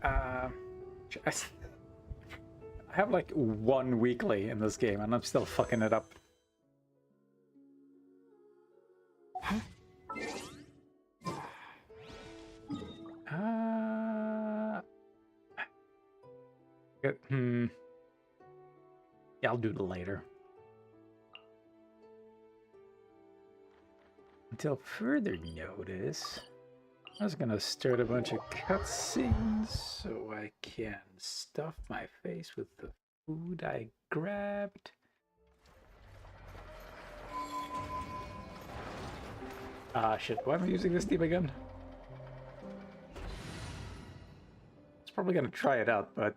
I have like one weekly in this game and I'm still fucking it up. Yeah, I'll do it later. Until further notice, I was gonna start a bunch of cutscenes so I can stuff my face with the food I grabbed. Ah, shit, why am I using this team again? It's probably gonna try it out, but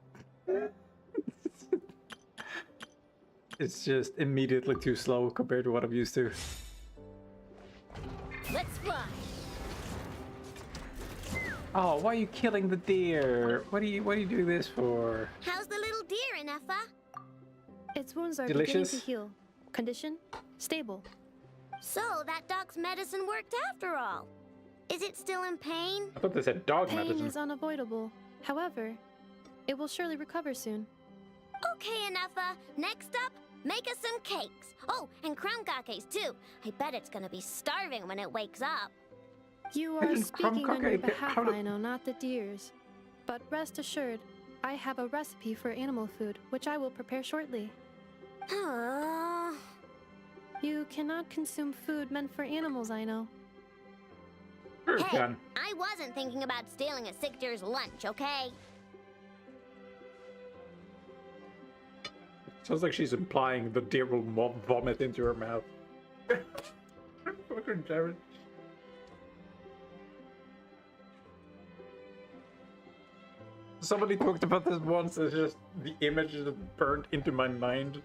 it's just immediately too slow compared to what I'm used to. Let's fly. Oh, why are you killing the deer? What are you doing this for? How's the little deer, Inefa? Its wounds are Delicious. beginning to heal. Condition stable. So that dog's medicine worked after all. Is it still in pain? I thought they said dog Pain medicine. is unavoidable. However, it will surely recover soon. Okay, Inefa. Next up, make us some cakes. Oh, and crown cakes too. I bet it's gonna be starving when it wakes up. You are Imagine speaking on your crumb behalf, cake. I know, not the deer's. But rest assured, I have a recipe for animal food, which I will prepare shortly. Oh. You cannot consume food meant for animals, I know. Sure, Hey, Ken. I wasn't thinking about stealing a sick deer's lunch, okay? Sounds like she's implying the deer will vomit into her mouth. Fucking Jared. Somebody talked about this once. It's just the image that burned into my mind.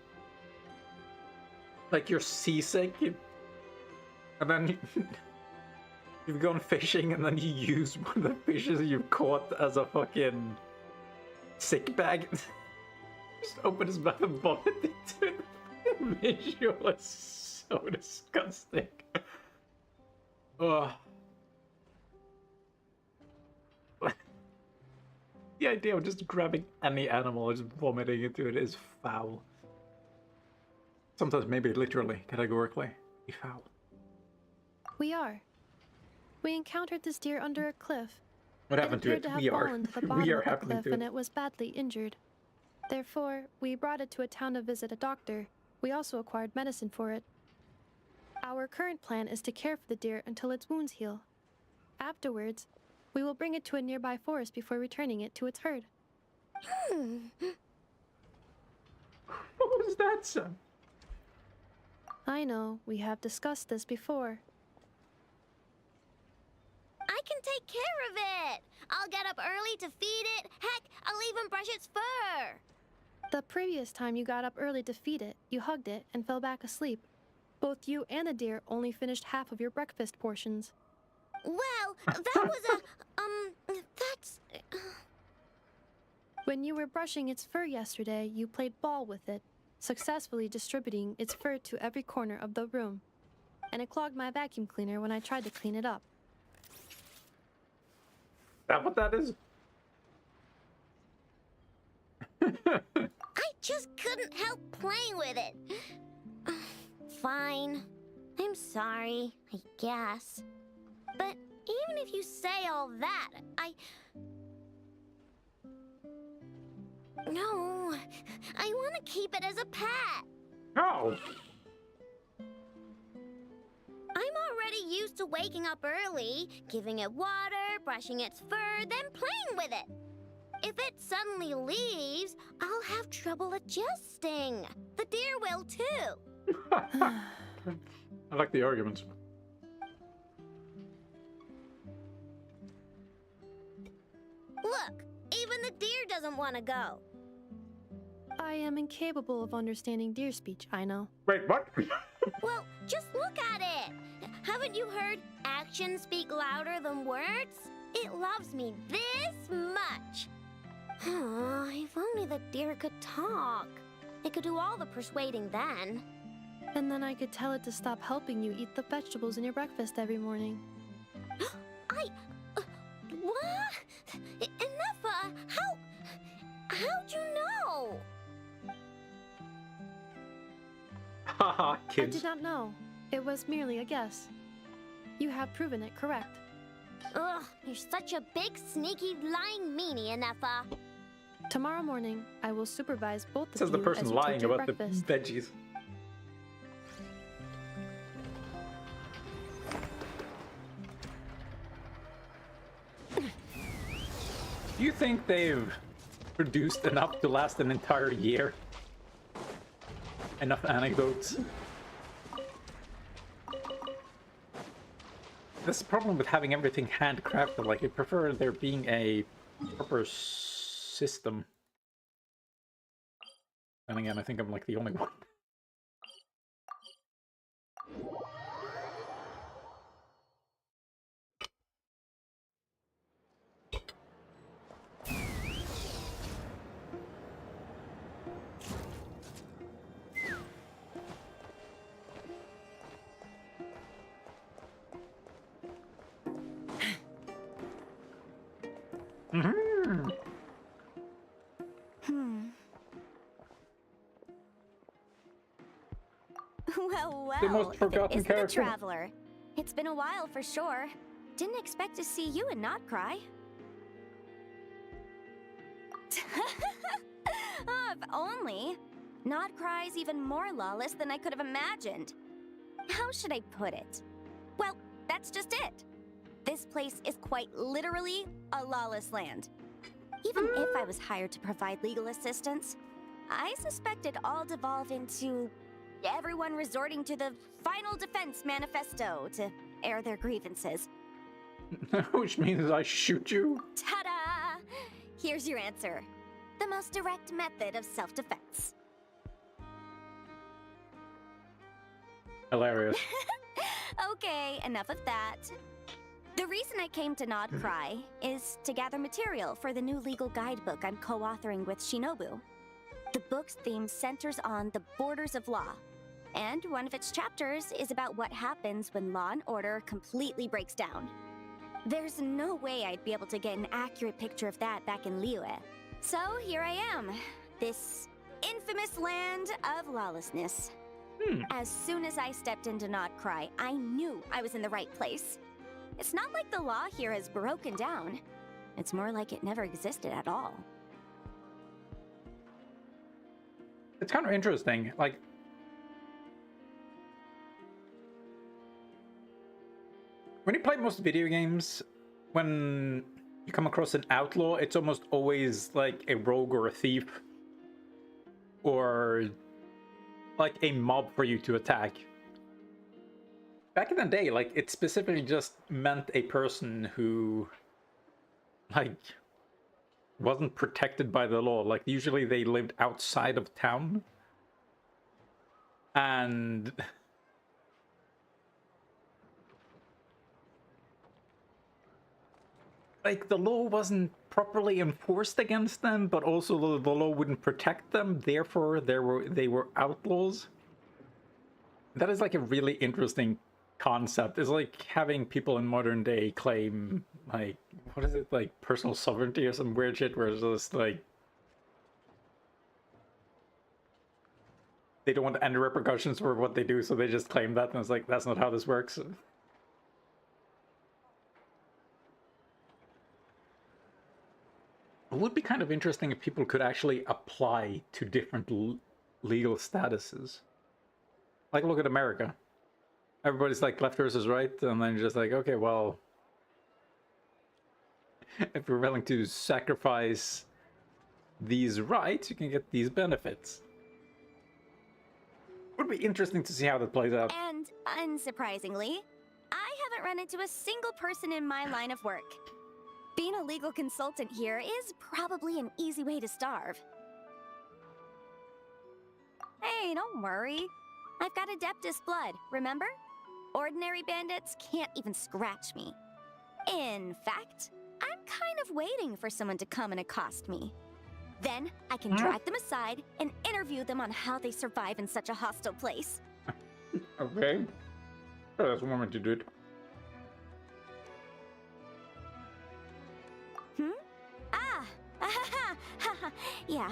Like you're seasick, and then you've gone fishing, and then you use one of the fishes you've caught as a fucking sick bag. Just open his mouth and vomit into it. The visual is so disgusting. Ugh. The idea of just grabbing any animal and just vomiting into it is foul. Sometimes maybe literally, categorically, foul. We are. We encountered this deer under a cliff. What happened to appeared it? to have We are. fallen to the bottom We are of the happening cliff to and it. it was badly injured. Therefore, we brought it to a town to visit a doctor. We also acquired medicine for it. Our current plan is to care for the deer until its wounds heal. Afterwards, we will bring it to a nearby forest before returning it to its herd. What was that, son? I know, we have discussed this before. I can take care of it. I'll get up early to feed it. Heck, I'll even brush its fur. The previous time you got up early to feed it, you hugged it and fell back asleep. Both you and the deer only finished half of your breakfast portions. Well, that was that's... When you were brushing its fur yesterday, you played ball with it, successfully distributing its fur to every corner of the room. And it clogged my vacuum cleaner when I tried to clean it up. That what that is? I just couldn't help playing with it. Fine. I'm sorry, I guess. But even if you say all that, No, I want to keep it as a pet. No. I'm already used to waking up early, giving it water, brushing its fur, then playing with it. If it suddenly leaves, I'll have trouble adjusting. The deer will too. I like the arguments. Look, even the deer doesn't want to go. I am incapable of understanding deer speech, I know. Wait, what? Well, just look at it. Haven't you heard actions speak louder than words? It loves me this much. If only the deer could talk. It could do all the persuading then. And then I could tell it to stop helping you eat the vegetables in your breakfast every morning. What? Inefa, Haha, I kids. did not know. It was merely a guess. You have proven it correct. Ugh, you're such a big, sneaky, lying meanie, Anafa. Tomorrow morning, I will supervise both of Says you the person as you lying take your about breakfast. the veggies. Do you think they've produced enough to last an entire year? Enough anecdotes? That's the problem with having everything handcrafted. Like, I prefer there being a proper system. And again, I think I'm like the only one. Mm-hmm. Well, The most if it forgotten isn't character. a traveler. It's been a while for sure. Didn't expect to see you and not cry. Oh, if only. Not cry's even more lawless than I could have imagined. How should I put it? Well, that's just it. This place is quite literally a lawless land. Even if I was hired to provide legal assistance, I suspect it'd all devolve into everyone resorting to the Final Defense Manifesto to air their grievances. Which means I shoot you? Ta-da! Here's your answer. The most direct method of self-defense. Hilarious. Okay, enough of that. The reason I came to Nod Cry is to gather material for the new legal guidebook I'm co-authoring with Shinobu. The book's theme centers on the borders of law, and one of its chapters is about what happens when law and order completely breaks down. There's no way I'd be able to get an accurate picture of that back in Liyue. So here I am, this infamous land of lawlessness. As soon as I stepped into Nod Cry, I knew I was in the right place. It's not like the law here has broken down. It's more like it never existed at all. It's kind of interesting. Like, when you play most video games, when you come across an outlaw, it's almost always like a rogue or a thief. Or like a mob for you to attack. Back in the day, like, it specifically just meant a person who, like, wasn't protected by the law. Like, usually they lived outside of town. And like, the law wasn't properly enforced against them, but also the law wouldn't protect them. Therefore, they were outlaws. That is like a really interesting concept. It's like having people in modern day claim, like, what is it, like personal sovereignty or some weird shit, where it's just like they don't want any repercussions for what they do, so they just claim that, and it's like, that's not how this works. It would be kind of interesting if people could actually apply to different legal statuses. Like, look at America. Everybody's like left versus right, and then you're just like, okay, well, if you're willing to sacrifice these rights, you can get these benefits. It would be interesting to see how that plays out. And unsurprisingly, I haven't run into a single person in my line of work. Being a legal consultant here is probably an easy way to starve. Hey, don't worry. I've got Adeptus blood, remember? Ordinary bandits can't even scratch me. In fact, I'm kind of waiting for someone to come and accost me. Then I can drag them aside and interview them on how they survive in such a hostile place. Okay. Sure, that's one way to do it. Ah! Yeah,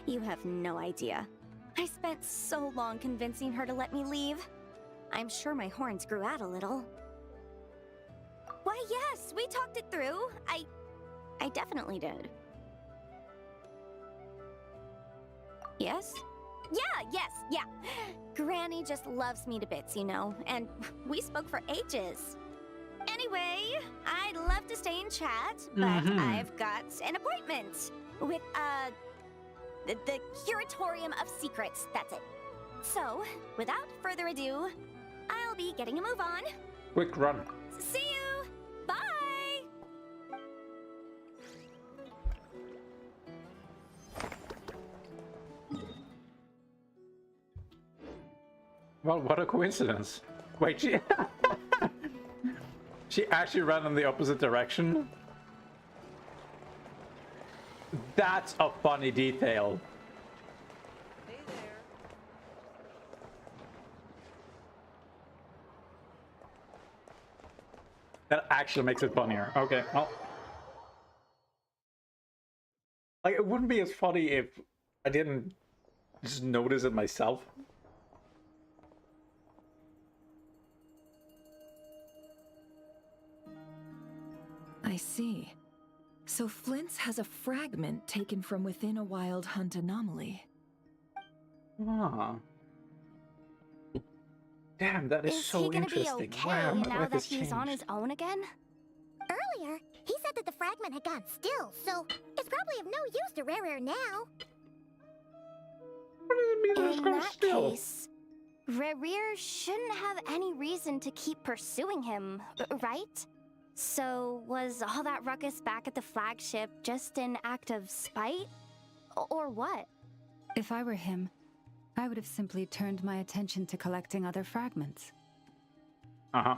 you have no idea. I spent so long convincing her to let me leave. I'm sure my horns grew out a little. Why, yes, we talked it through. I definitely did. Yes? Yeah. Granny just loves me to bits, you know, and we spoke for ages. Anyway, I'd love to stay and chat, but I've got an appointment with, the Curatorium of Secrets, that's it. So, without further ado, I'll be getting a move on. Quick run. See you! Bye! Well, what a coincidence. Wait, she... she actually ran in the opposite direction? That's a funny detail. Hey there. That actually makes it funnier. Okay, well... Like, it wouldn't be as funny if I didn't just notice it myself. I see. So Flint's has a fragment taken from within a wild hunt anomaly. Ah. Damn, that is so he gonna interesting. be okay Wow, my now life that has he's on changed. his own again? Earlier, he said that the fragment had gone still, so it's probably of no use to Rare now. What does it mean that it's In gone that still? case, Rerir shouldn't have any reason to keep pursuing him, right? So, was all that ruckus back at the flagship just an act of spite? Or what? If I were him, I would have simply turned my attention to collecting other fragments. Uh-huh.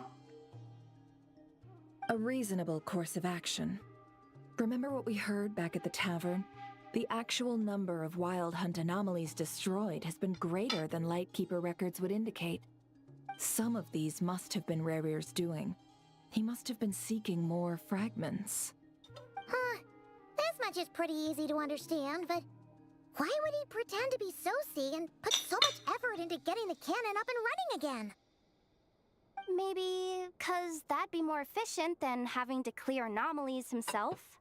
A reasonable course of action. Remember what we heard back at the tavern? The actual number of wild hunt anomalies destroyed has been greater than Lightkeeper records would indicate. Some of these must have been Rerir's doing. He must have been seeking more fragments. Huh. This much is pretty easy to understand, but why would he pretend to be Soci and put so much effort into getting the cannon up and running again? Maybe 'cause that'd be more efficient than having to clear anomalies himself.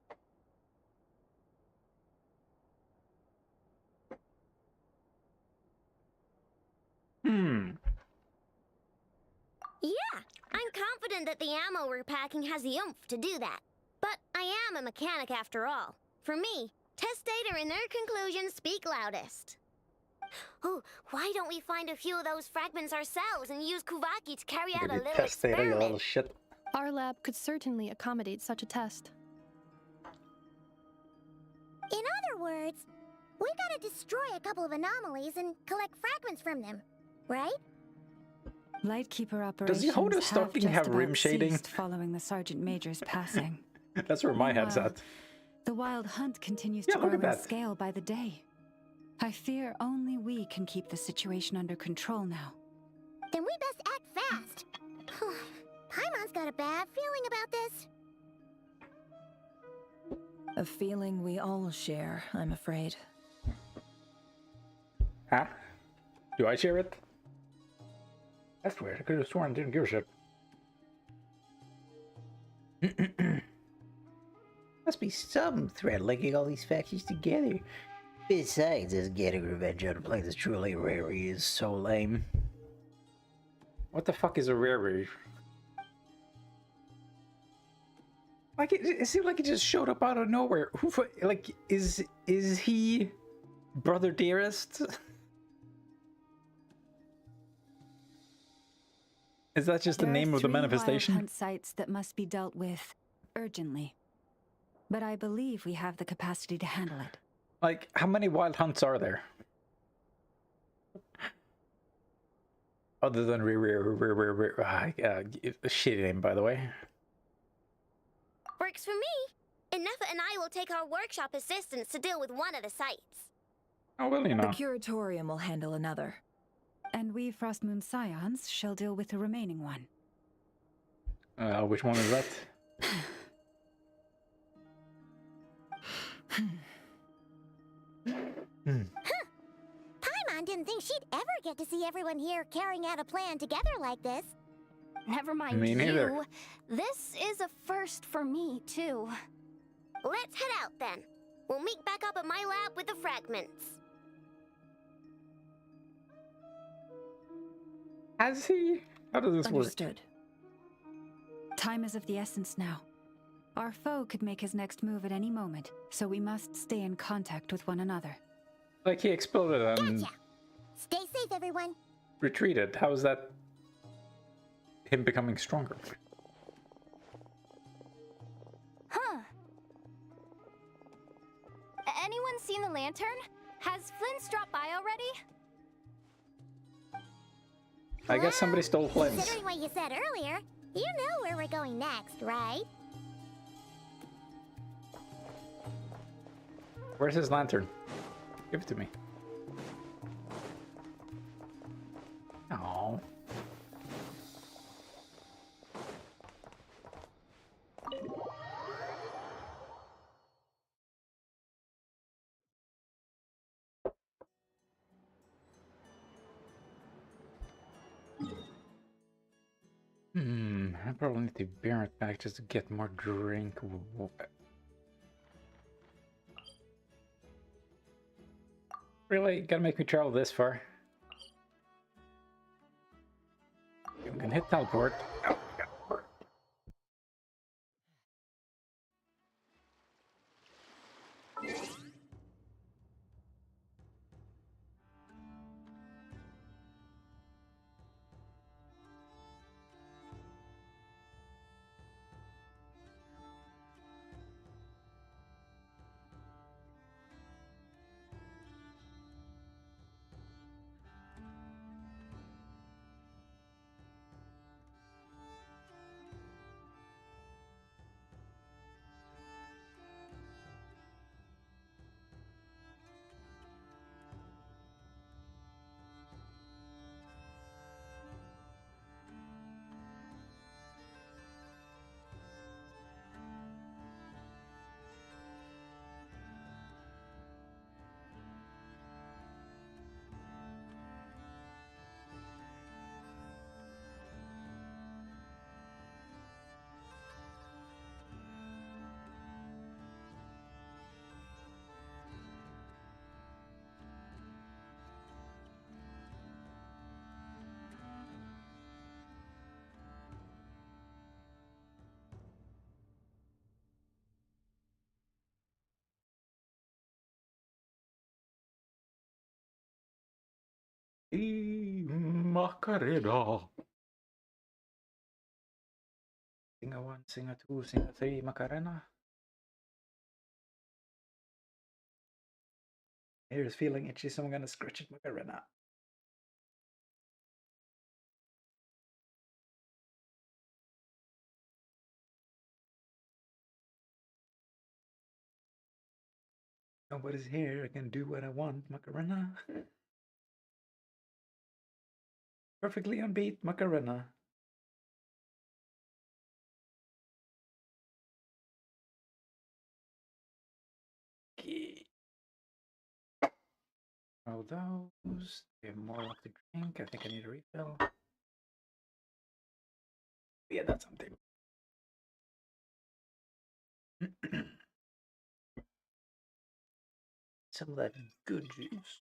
Yeah, I'm confident that the ammo we're packing has the oomph to do that. But I am a mechanic after all. For me, test data and their conclusions speak loudest. Oh, why don't we find a few of those fragments ourselves and use Kuvaki to carry out a little Test data, you little experiment? shit. Our lab could certainly accommodate such a test. In other words, we gotta destroy a couple of anomalies and collect fragments from them, right? Lightkeeper operations Does the Hoda have stocking just have about rim shading? ceased following the Sergeant Major's passing. That's where my head's Meanwhile, at. The wild hunt continues Yeah, to look grow at in that. scale by the day. I fear only we can keep the situation under control now. Then we best act fast. Paimon's got a bad feeling about this. A feeling we all share, I'm afraid. Huh? Do I share it? That's weird. I could have sworn I didn't give a shit. Must be some thread linking all these factions together. Besides, us getting revenge on a place that's truly rare is so lame. What the fuck is a rare? Like it seemed like it just showed up out of nowhere. Who like is he Brother Dearest? Is that just the There are name of the 3 wild manifestation? hunt sites that must be dealt with urgently. But I believe we have the capacity to handle it. Like, how many wild hunts are there? Other than shitty name, by the way. Works for me. Ineffa and I will take our workshop assistants to deal with one of the sites. Oh, well, you The know. Curatorium will handle another. And we Frostmoon Scions shall deal with the remaining one. Which one is that? Paimon didn't think think she'd ever get to see everyone here carrying out a plan together like this. Never mind Me neither. you. This is a first for me, too. Let's head out then. We'll meet back up at my lab with the fragments. Has he? How does this work? Understood. Time is of the essence now. Our foe could make his next move at any moment, so we must stay in contact with one another. Like he exploded and Gotcha. Stay safe, everyone. retreated. How is that him becoming stronger? Huh. Anyone seen the lantern? Has Flynn's dropped by already? I guess somebody stole Flynn's. Considering what you said earlier, you know where we're going next, right? Where's his lantern? Give it to me. Oh. I probably need to be right back just to get more drink. Really? Gotta make me travel this far? You can hit teleport. Oh, yeah. Macarena. Singa 1, Singa 2, Singa 3, Macarena. Here's feeling itchy, so I'm gonna scratch it, Macarena. Nobody's here, I can do what I want, Macarena. Perfectly on beat, Macarena. Okay. All those. We have more left to drink. I think I need a refill. Yeah, that's something. Some of that good juice.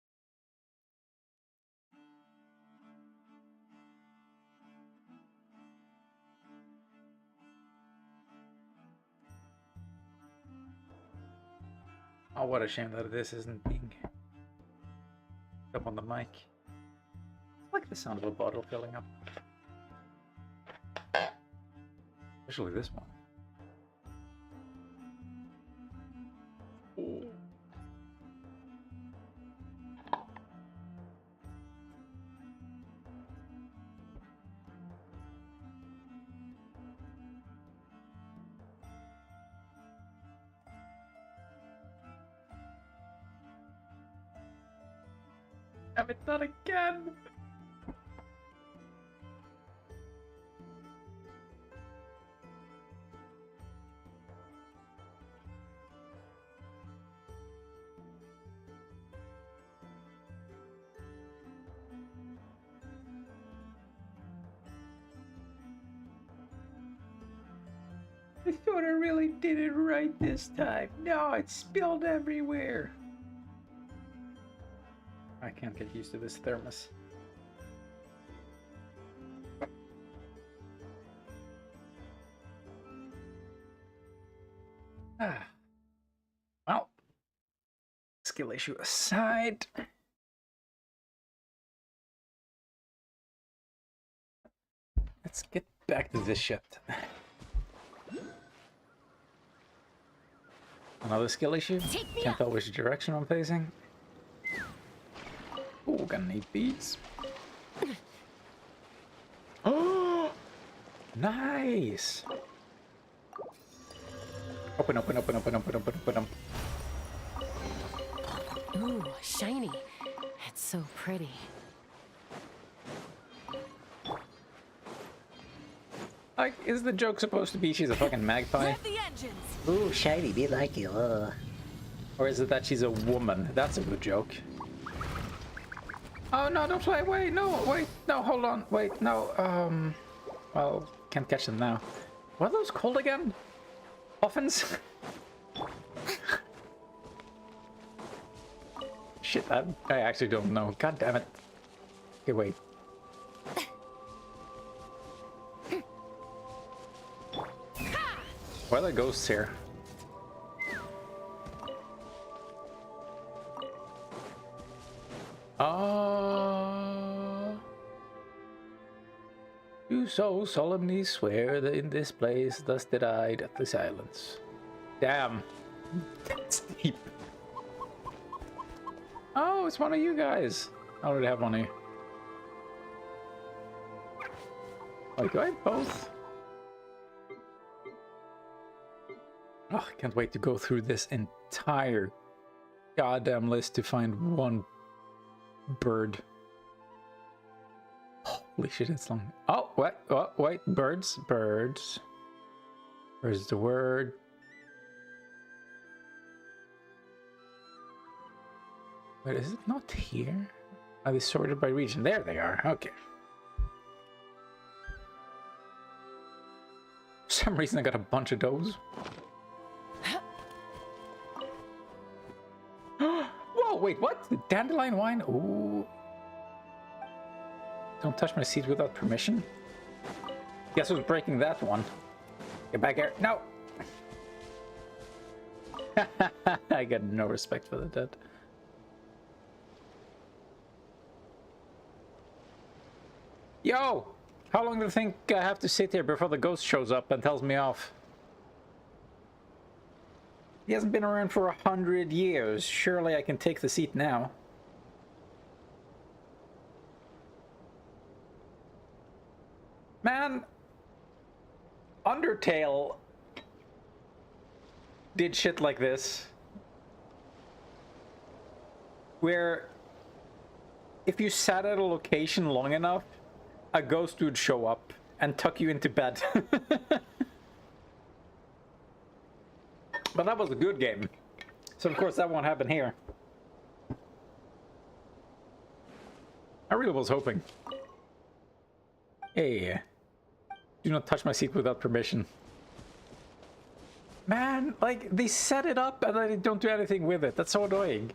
Oh, what a shame that this isn't being up on the mic. I like the sound of a bottle filling up. Especially this one. Oh. Have it done again! I thought I really did it right this time. No, it spilled everywhere. I can't get used to this thermos. Ah. Well, skill issue aside. Let's get back to this shit. Another skill issue? Can't tell which direction I'm facing. Oh, gonna need beads. Oh, nice! Open. Ooh, shiny. It's so pretty. Like, is the joke supposed to be she's a fucking magpie? The engines. Ooh, shiny, be like you. Or is it that she's a woman? That's a good joke. Oh no, don't fly away! No, wait, no, hold on, wait, no, well, can't catch them now. What are those called again? Puffins? Shit, I actually don't know. God damn it. Okay, wait. Why are there ghosts here? You so solemnly swear that in this place thus did I deathly silence. Damn. That's deep. Oh, it's one of you guys. I already have one here. Wait, do I have both? Oh, I can't wait to go through this entire goddamn list to find one bird. Holy shit, it's long. Oh, what? Oh, wait, birds. Where's the word? Wait, is it not here? Are they sorted by region? There they are. Okay. For some reason I got a bunch of those. Whoa, wait, what? The dandelion wine? Ooh. Don't touch my seat without permission. Guess who's breaking that one? Get back here. No! I got no respect for the dead. Yo! How long do you think I have to sit here before the ghost shows up and tells me off? He hasn't been around for 100 years. Surely I can take the seat now. Man, Undertale did shit like this, where if you sat at a location long enough, a ghost would show up and tuck you into bed. But that was a good game, so of course that won't happen here. I really was hoping. Hey. Do not touch my seat without permission. Man, like, they set it up and then they don't do anything with it. That's so annoying.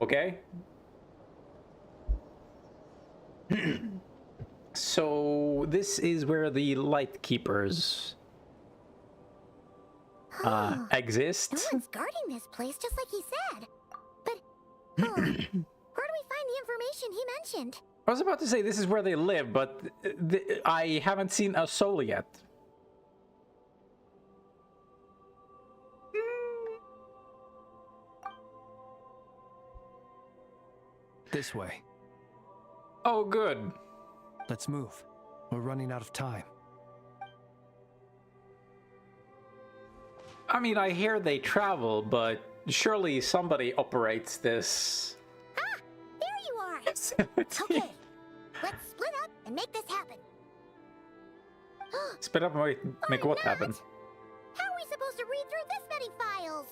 Okay. So, this is where the light keepers exist. No one's guarding this place, just like he said. But where do we find the information he mentioned? I was about to say this is where they live, but I haven't seen a soul yet. This way. Oh, good. Let's move. We're running out of time. I mean, I hear they travel, but surely somebody operates this. Ah, there you are. Okay, let's split up and make this happen. Split up and make what happen? How are we supposed to read through this many files?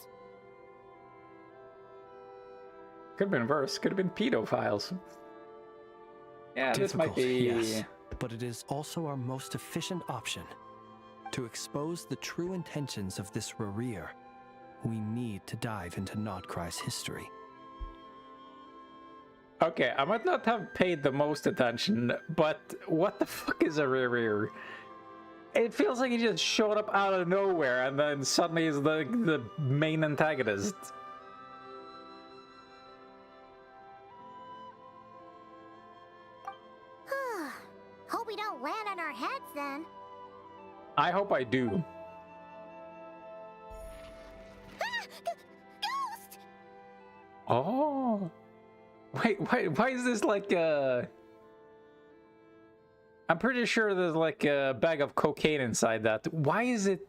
Could have been worse. Could have been pedophiles. Yeah, this might be... Yes, but it is also our most efficient option. To expose the true intentions of this Rereer, we need to dive into Notcry's history. Okay, I might not have paid the most attention, but what the fuck is a rear? It feels like he just showed up out of nowhere and then suddenly is the main antagonist. Hope we don't land on our heads then. I hope I do. Ghost! Oh. Wait, why is this like I'm pretty sure there's like a bag of cocaine inside that. Why is it?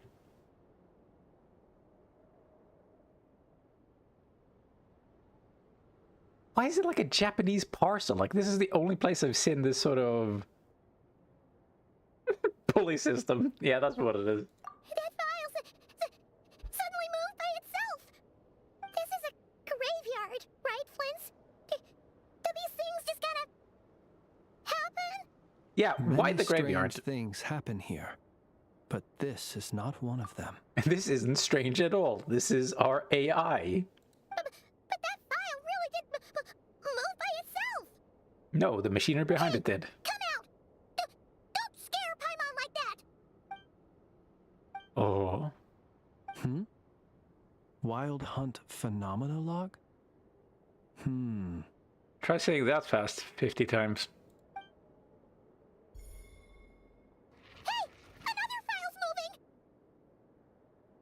Why is it like a Japanese parcel? Like, this is the only place I've seen this sort of pulley system. Yeah, that's what it is. That file suddenly moved by itself. This is a graveyard, right, Flint? Do these things just kind of happen? Yeah, why Many the graveyard? strange things happen here, but this is not one of them. This isn't strange at all. This is our AI. But that file really did move by itself. No, the machinery behind it did. Come out! Don't scare Paimon like that. Oh. Wild Hunt Phenomenolog? Try saying that fast 50 times. Hey! Another file's moving!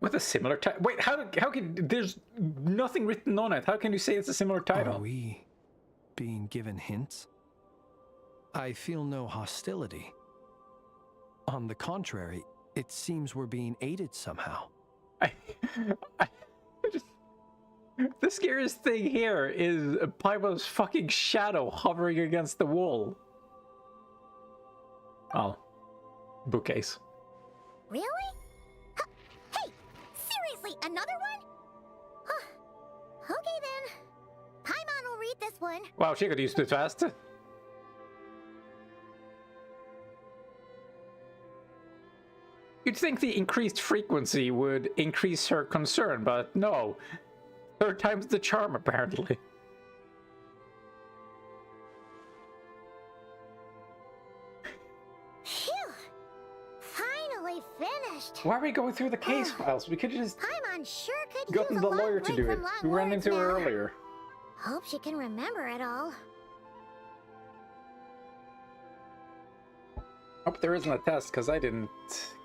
With a similar title? Wait, how can... There's nothing written on it. How can you say it's a similar title? Are we being given hints? I feel no hostility. On the contrary, it seems we're being aided somehow. I just... The scariest thing here is Paimon's fucking shadow hovering against the wall. Oh. Bookcase. Really? Hey! Seriously, another one? Okay then. Paimon will read this one. Wow, she got used to it fast. You'd think the increased frequency would increase her concern, but no. Third time's the charm, apparently. Phew! Finally finished. Why are we going through the case files? We could have just Paimon sure could gotten use the a long lawyer to break do it. from long We ran words into her now. earlier. Hope she can remember it all. Hope there isn't a test, because I didn't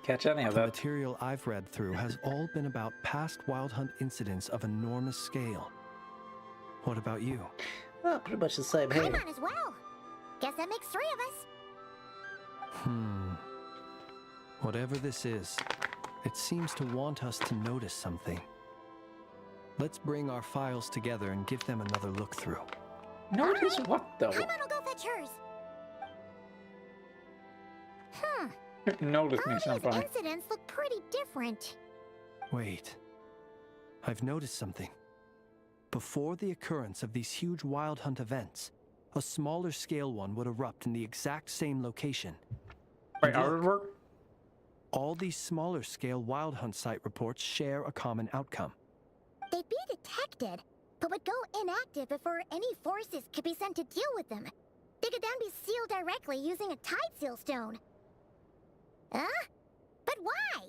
catch any of The that. material I've read through has all been about past Wild Hunt incidents of enormous scale. What about you? Well, pretty much the same here. Paimon as well. Guess that makes 3 of us. Whatever this is, it seems to want us to notice something. Let's bring our files together and give them another look through. Notice what, though? Paimon will go fetch hers. Notice me All these something. incidents look pretty different. Wait. I've noticed something. Before the occurrence of these huge Wild Hunt events, a smaller scale one would erupt in the exact same location. Wait, And look, artwork? all these smaller scale Wild Hunt site reports share a common outcome. They'd be detected, but would go inactive before any forces could be sent to deal with them. They could then be sealed directly using a tide seal stone. Huh? But why?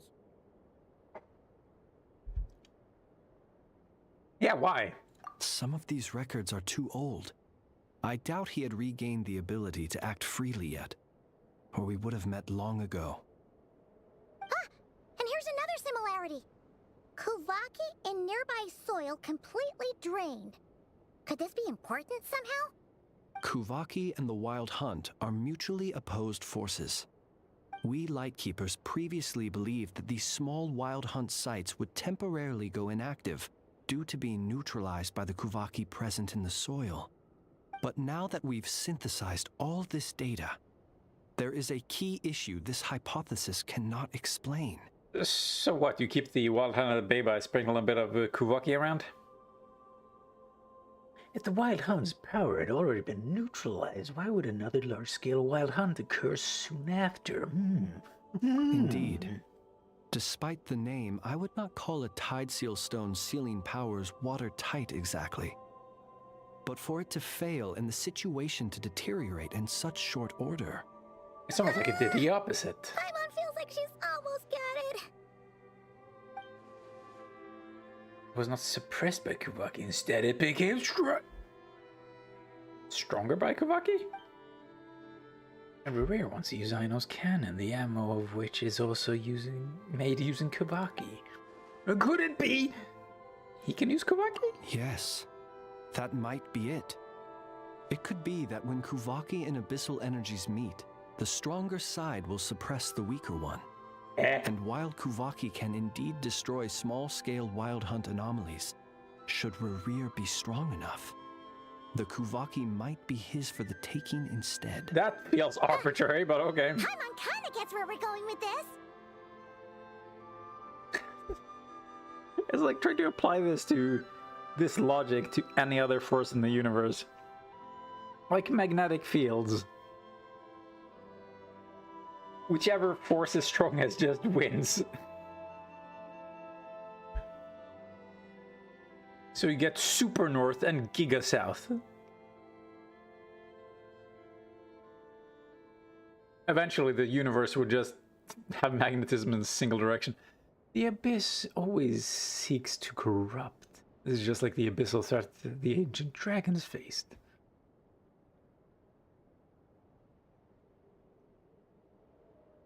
Yeah, why? Some of these records are too old. I doubt he had regained the ability to act freely yet, or we would have met long ago. Ah! And here's another similarity. Kuvaki in nearby soil completely drained. Could this be important somehow? Kuvaki and the Wild Hunt are mutually opposed forces. We Lightkeepers previously believed that these small Wild Hunt sites would temporarily go inactive due to being neutralized by the Kuvaki present in the soil. But now that we've synthesized all this data, there is a key issue this hypothesis cannot explain. So what, you keep the Wild Hunt at bay by sprinkling a bit of Kuvaki around? If the Wild Hunt's power had already been neutralized, why would another large-scale Wild Hunt occur soon after? Indeed. Despite the name, I would not call a tide seal stone's sealing powers watertight exactly. But for it to fail and the situation to deteriorate in such short order. It's almost like it did the opposite. Paimon feels like she's almost got it. It was not suppressed by Kuvaki. Instead, it became stronger by Kuvaki? And rare wants to use Aino's cannon, the ammo of which is also made using Kuvaki. Could it be he can use Kuvaki? Yes, that might be it. It could be that when Kuvaki and abyssal energies meet, the stronger side will suppress the weaker one. And while Kuvaki can indeed destroy small-scale wild hunt anomalies, should Rerir be strong enough, the Kuvaki might be his for the taking instead. That feels arbitrary, but okay. Paimon kinda gets where we're going with this. It's like trying to apply this logic to any other force in the universe. Like magnetic fields. Whichever force is strongest just wins. So you get super north and giga south. Eventually the universe would just have magnetism in a single direction. The abyss always seeks to corrupt. This is just like the abyssal threat the ancient dragons faced.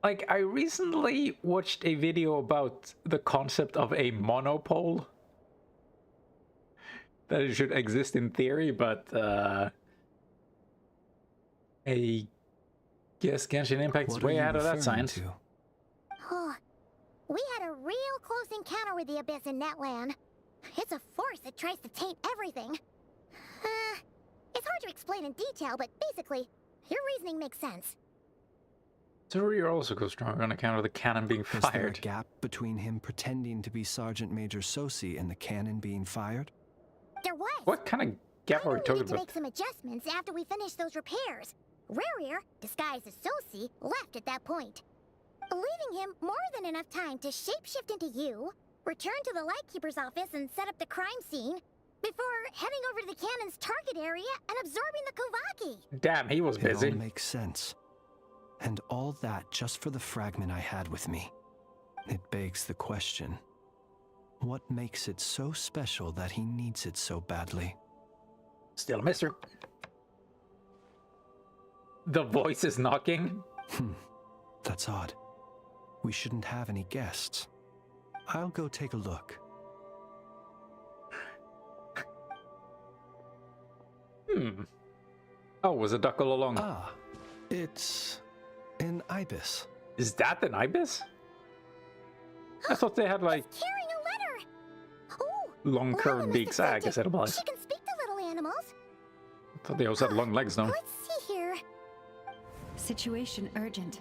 Like, I recently watched a video about the concept of a monopole. That it should exist in theory, but I guess Genshin Impact is way out of that science. Oh, we had a real close encounter with the Abyss in Netland. It's a force that tries to taint everything. It's hard to explain in detail, but basically, your reasoning makes sense. So you're also go strong on account of the cannon being fired. Is there a gap between him pretending to be Sergeant Major Sosi and the cannon being fired? There was. What kind of gap are we talking needed to about? make some adjustments after we finished those repairs. Rerir, disguised as Sosi, left at that point, leaving him more than enough time to shapeshift into you, return to the Lightkeeper's office and set up the crime scene, before heading over to the cannon's target area and absorbing the Kuvaki. Damn, he was busy. It all makes sense. And all that just for the fragment I had with me. It begs the question, what makes it so special that he needs it so badly? Still a mystery. The voice is knocking. That's odd. We shouldn't have any guests. I'll go take a look. Oh, was a duck all along. Ah, it's an ibis. Is that an ibis? I thought they had like Carrying a letter. Oh, long Lana curved must beaks. have I sent guess it. it applies. She can speak to little animals. I thought they also had long legs though. Let's see here. Situation urgent.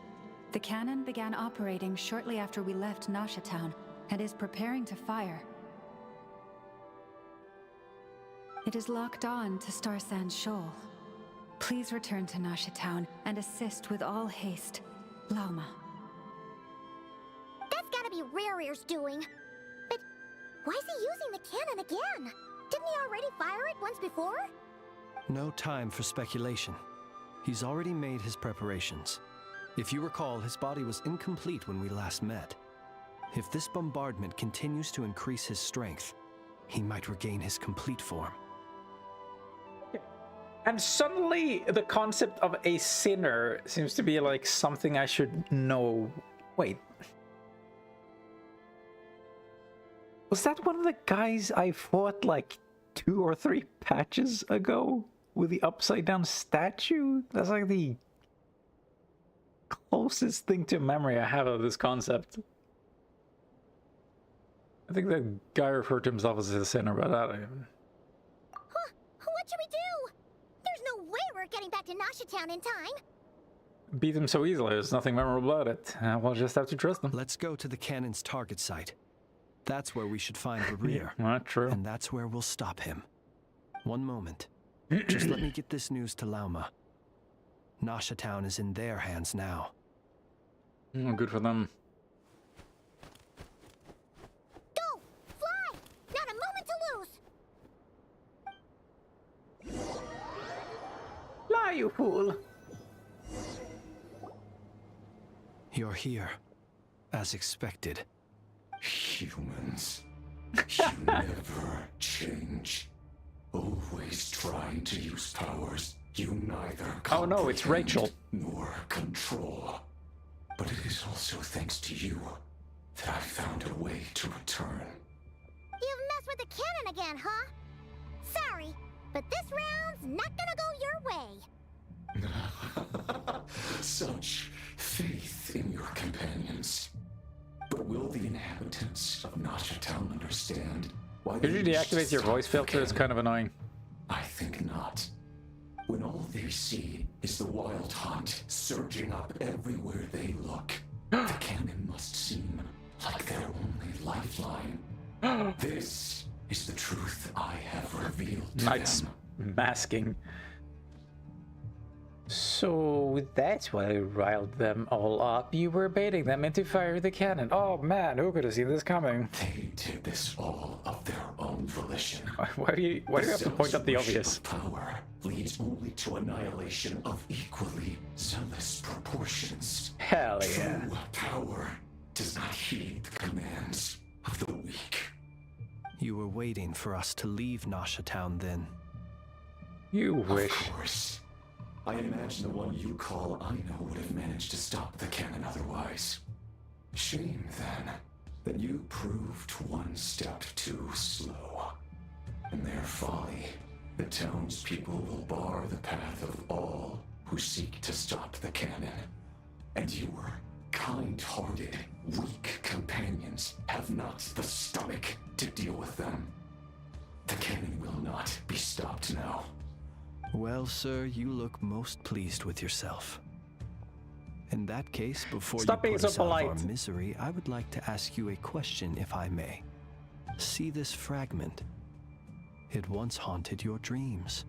The cannon began operating shortly after we left Nasha Town and is preparing to fire. It is locked on to Star Sand Shoal. Please return to Nasha Town and assist with all haste. Lauma. That's gotta be Rerir's doing. But why is he using the cannon again? Didn't he already fire it once before? No time for speculation. He's already made his preparations. If you recall, his body was incomplete when we last met. If this bombardment continues to increase his strength, he might regain his complete form. And suddenly the concept of a sinner seems to be like something I should know. Wait. Was that one of the guys I fought like 2 or 3 patches ago with the upside down statue? That's like the closest thing to memory I have of this concept. I think that guy referred to himself as a sinner, but I don't even... What should we do? There's no way we're getting back to Nasha Town in time. Beat him so easily, there's nothing memorable about it. We'll just have to trust them. Let's go to the cannon's target site. That's where we should find the rear. Not true. And that's where we'll stop him. One moment. Just let me get this news to Lauma. Nasha Town is in their hands now. Good for them. Bye, you fool. You're here, as expected. Humans, you never change. Always trying to use powers you neither Oh no, it's Rachel. nor control. But it is also thanks to you that I found a way to return. You've messed with the cannon again, huh? Sorry, but this round's not gonna go your way. Such faith in your companions. But will the inhabitants of Nasha Town understand why Could you they deactivate your voice filter? It's kind of annoying. I think not. When all they see is the wild hunt surging up everywhere they look, the cannon must seem like their only lifeline. This is the truth I have revealed to Nice them. masking. So that's why you riled them all up. You were baiting them into fire the cannon. Oh man, who could have seen this coming? They did this all of their own volition. Why do you have to point out the obvious? Power leads only to annihilation of equally zealous proportions. Hell yeah. True power does not heed the commands of the weak. You were waiting for us to leave Nasha Town then. You wish. Of course. I imagine the one you call Aina would have managed to stop the cannon otherwise. Shame, then, that you proved one step too slow. In their folly, the townspeople will bar the path of all who seek to stop the cannon. And your kind-hearted, weak companions have not the stomach to deal with them. The cannon will not be stopped now. Well, sir, you look most pleased with yourself. In that case, before Stop you being put so us out of our polite. misery, I would like to ask you a question, if I may. See this fragment? It once haunted your dreams,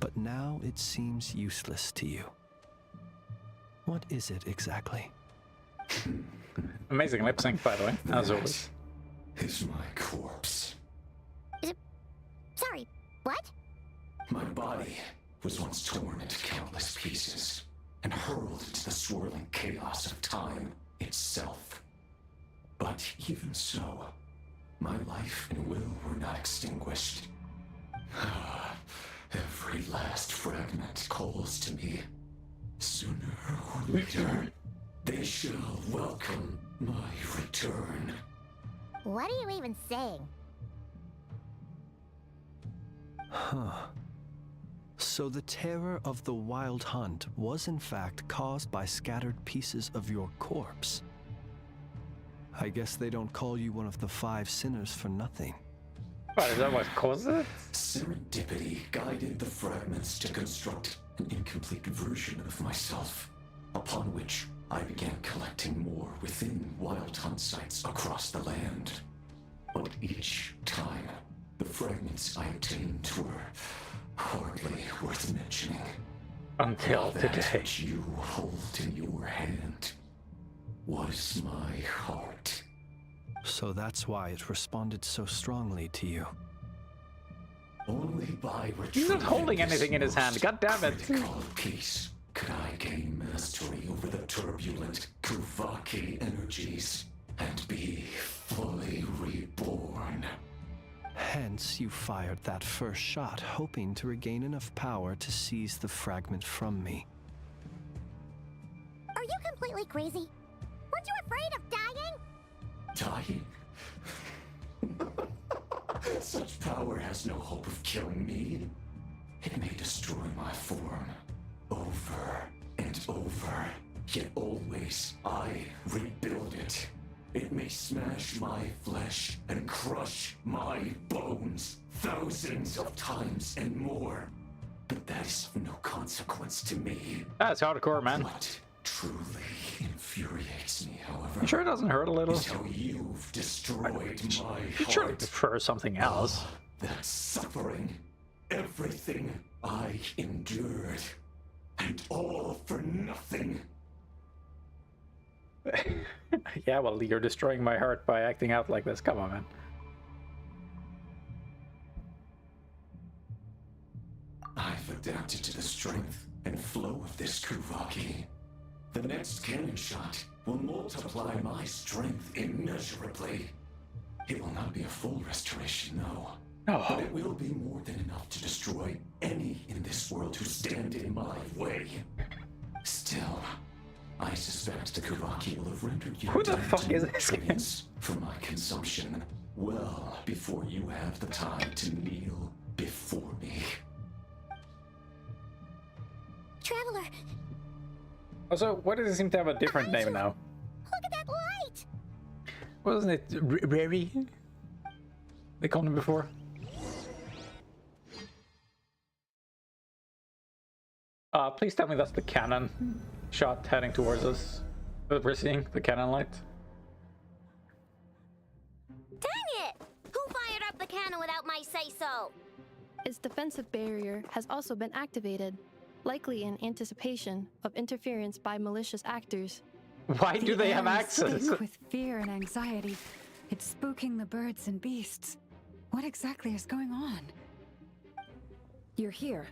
but now it seems useless to you. What is it exactly? Amazing lip sync, by the way, as always. Is my corpse. Sorry, what? My body was once torn into countless pieces and hurled into the swirling chaos of time itself. But even so, my life and will were not extinguished. Every last fragment calls to me. Sooner or later, they shall welcome my return. What are you even saying? Huh. So the terror of the wild hunt was in fact caused by scattered pieces of your corpse. I guess they don't call you one of the 5 sinners for nothing. What, is that what caused it? Serendipity guided the fragments to construct an incomplete version of myself, upon which I began collecting more within wild hunt sites across the land. But each time, the fragments I obtained were hardly worth mentioning. Until That today. which you hold in your hand was my heart. So that's why it responded so strongly to you. Only by He's not retrieving holding this anything in his hand, most god damn it. critical piece could I gain mastery over the turbulent Kuvaki energies and be fully reborn. Hence, you fired that first shot, hoping to regain enough power to seize the fragment from me. Are you completely crazy? Weren't you afraid of dying? Dying? Such power has no hope of killing me. It may destroy my form over and over, yet always I rebuild it. It may smash my flesh and crush my bones thousands of times and more. But that is of no consequence to me. That's hardcore, man. What truly infuriates me, however, You sure it doesn't hurt a little? is how you've destroyed my You surely heart. prefer something else. That suffering, everything I endured, and all for nothing. Yeah, well, you're destroying my heart by acting out like this. Come on, man. I've adapted to the strength and flow of this Kuvaki. The next cannon shot will multiply my strength immeasurably. It will not be a full restoration, no. But it will be more than enough to destroy any in this world who stand in my way. Still, I suspect the Kuvaki will have rendered you Who the fuck is this guy? for my consumption well before you have the time to kneel before me. Traveler, Also, why does it seem to have a different name now? look at that light! Wasn't it Rary? They called him before. Please tell me that's the cannon shot heading towards us that we're seeing, the cannon light. Dang it! Who fired up the cannon without my say-so? Its defensive barrier has also been activated, likely in anticipation of interference by malicious actors. Why do they have air is access? thick with fear and anxiety. It's spooking the birds and beasts. What exactly is going on? You're here.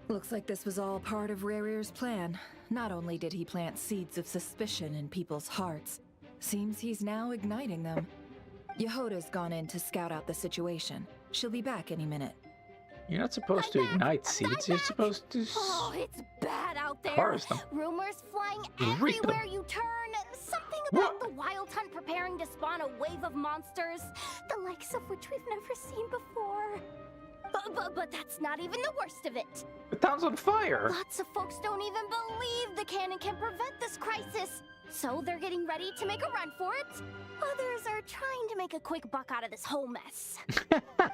Looks like this was all part of Rarir's plan. Not only did he plant seeds of suspicion in people's hearts, seems he's now igniting them. Yehoda's gone in to scout out the situation. She'll be back any minute. You're not supposed to ignite seeds, you're supposed to Oh, it's bad out there. harvest them. Rumors flying Reap them. everywhere you turn. Something about the Wild Hunt preparing to spawn a wave of monsters, the likes of which we've never seen before. But that's not even the worst of it. The town's on fire! Lots of folks don't even believe the cannon can prevent this crisis. So they're getting ready to make a run for it. Others are trying to make a quick buck out of this whole mess.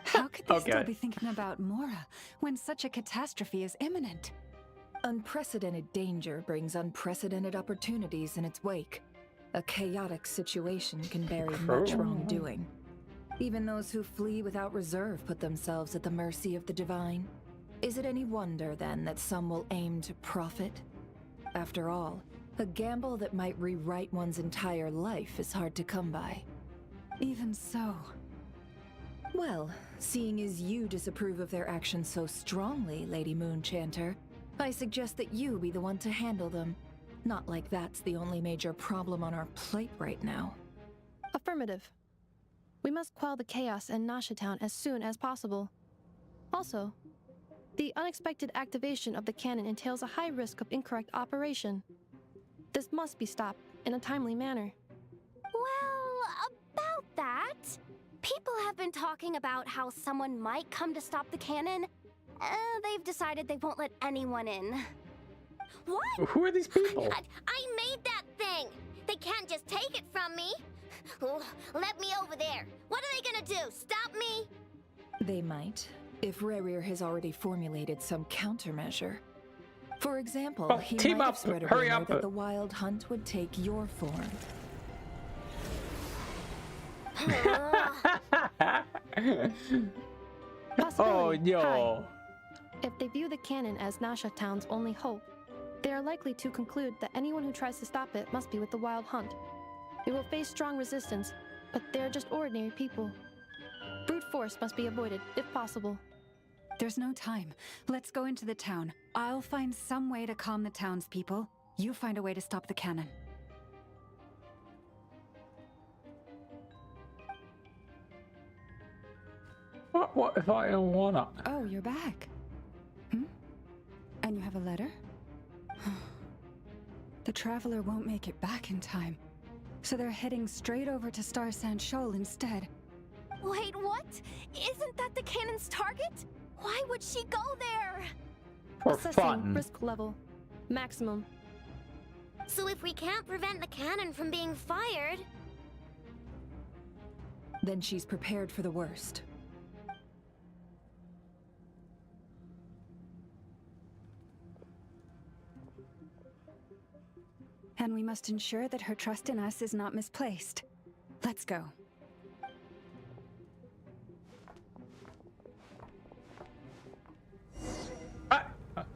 How could they still Okay. be thinking about Mora when such a catastrophe is imminent? Unprecedented danger brings unprecedented opportunities in its wake. A chaotic situation can bury much wrongdoing. Even those who flee without reserve put themselves at the mercy of the divine. Is it any wonder, then, that some will aim to profit? After all, a gamble that might rewrite one's entire life is hard to come by. Even so, Well, seeing as you disapprove of their actions so strongly, Lady Moonchanter, I suggest that you be the one to handle them. Not like that's the only major problem on our plate right now. Affirmative. We must quell the chaos in Nasha Town as soon as possible. Also, the unexpected activation of the cannon entails a high risk of incorrect operation. This must be stopped in a timely manner. Well, about that, people have been talking about how someone might come to stop the cannon. They've decided they won't let anyone in. What? Who are these people? I made that thing! They can't just take it from me! Oh, let me over there! What are they gonna do? Stop me? They might, if Rarir has already formulated some countermeasure. For example, Well, he team might up, have spread a hurry rumor up. that the Wild Hunt would take your form. Possibility Oh, high. yo. If they view the cannon as Nasha Town's only hope, they are likely to conclude that anyone who tries to stop it must be with the Wild Hunt. We will face strong resistance, but they are just ordinary people. Brute force must be avoided, if possible. there's no time. Let's go into the town. I'll find some way to calm the townspeople. You find a way to stop the cannon. What if I don't wanna? Oh, you're back. And you have a letter? The Traveler won't make it back in time. So they're heading straight over to Star Sand Shoal instead. Wait, what? Isn't that the cannon's target? Why would she go there? For Assessing fun. risk level. Maximum. So if we can't prevent the cannon from being fired... Then she's prepared for the worst. And we must ensure that her trust in us is not misplaced. Let's go.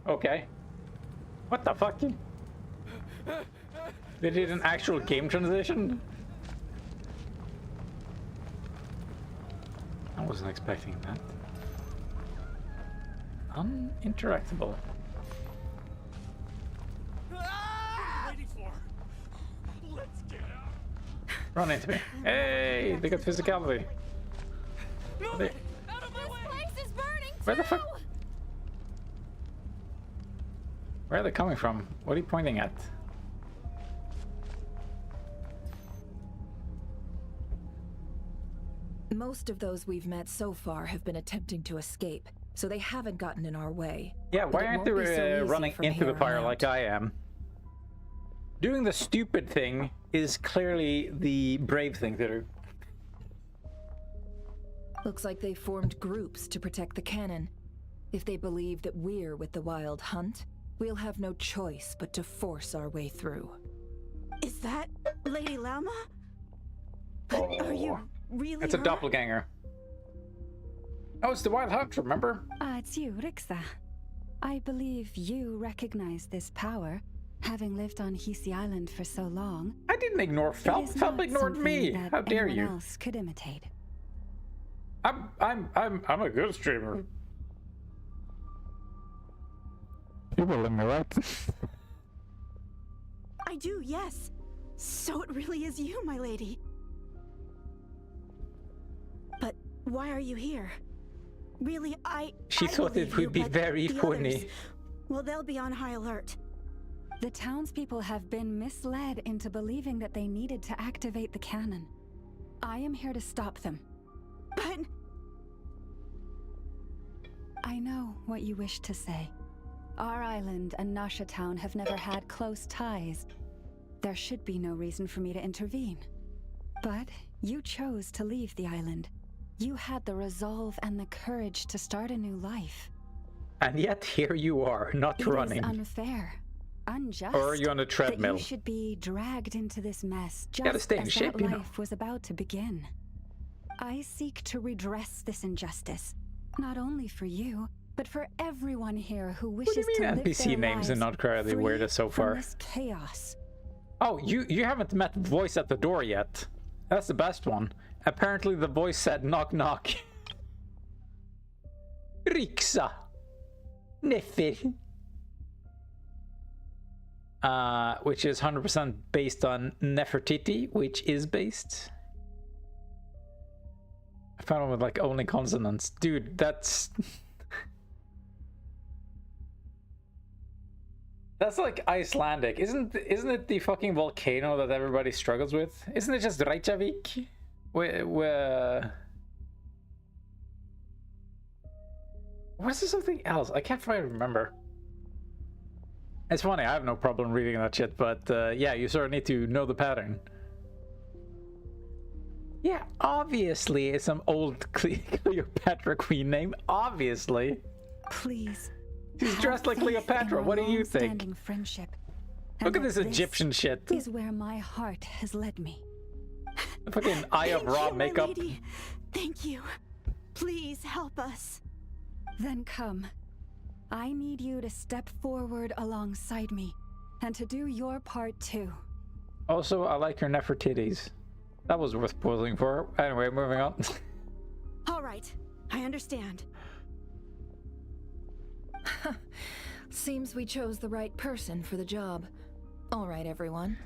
Okay. What the fuck? They did an actual game transition? I wasn't expecting that. Uninteractable. Run into me. Hey, they got physicality. They... Where the fuck? Where are they coming from? What are you pointing at? Most of those we've met so far have been attempting to escape, so they haven't gotten in our way. Yeah, But why it aren't they won't be so easy running from into the here fire on like out. I am? Doing the stupid thing is clearly the brave thing to do. Looks like they formed groups to protect the cannon. If they believe that we're with the Wild Hunt, we'll have no choice but to force our way through. Is that Lady Lama? But are you really It's a her? doppelganger. Oh, it's the Wild Hunt, remember? Ah, it's you, Rixa. I believe you recognize this power, having lived on Hisi Island for so long. I didn't ignore It Felp. is Felp not ignored me. something that How dare anyone you? else could imitate. I'm a good streamer. You believe me, right? I do, yes. So it really is you, my lady. But why are you here? Really, She I thought it believe you, would be but very the funny. others, well, they'll be on high alert. The townspeople have been misled into believing that they needed to activate the cannon. I am here to stop them. But I know what you wish to say. Our island and Nasha Town have never had close ties. There should be no reason for me to intervene. But you chose to leave the island. You had the resolve and the courage to start a new life. And yet here you are, not running. It is unfair, unjust. Or are you on a that treadmill? you should be dragged into this mess Gotta just stay in as shape, that you know. life was about to begin. I seek to redress this injustice, not only for you, but for everyone here who What do wishes you to mean live NPC their names are lives not currently free weirdest so from far? this chaos. Oh, you haven't met the voice at the door yet. That's the best one. Apparently the voice said knock knock. Rixa. Nefir. Which is 100% based on Nefertiti, which is based. I found one with like only consonants. Dude, that's... That's like Icelandic. Isn't it the fucking volcano that everybody struggles with? Isn't it just Reykjavik? Was there something else? I can't quite remember. It's funny, I have no problem reading that shit, but yeah, you sort of need to know the pattern. Yeah, obviously it's some old Cleopatra queen name. Obviously. Please. She's dressed like Cleopatra. What do you think? Friendship. Look at And this that Egyptian shit. Is where my heart has led me. The fucking Eye of Ra my makeup. lady. Thank you. Please help us. Then come. I need you to step forward alongside me, and to do your part too. Also, I like her Nefertiti's. That was worth posing for. Anyway, moving on. All right, I understand. Seems we chose the right person for the job. All right, everyone.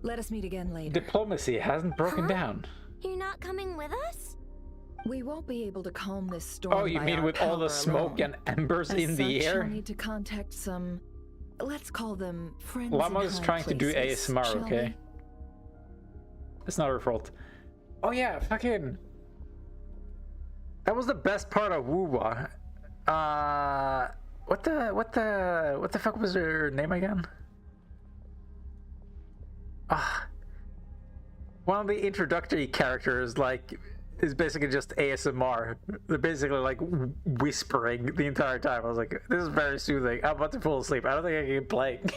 Let us meet again later. Diplomacy hasn't broken down. You're not coming with us? We won't be able to calm this storm. Oh, you by mean our with all the power smoke alone. and embers As in the such, air? We'll need to contact some, let's call them friends. Llama's in high trying to do places, ASMR, shall okay? It's not her fault. Oh yeah, fucking... That was the best part of Wuwa. What the fuck was her name again? One of the introductory characters, like, is basically just ASMR. They're basically like whispering the entire time. I was like, this is very soothing. I'm about to fall asleep. I don't think I can keep playing.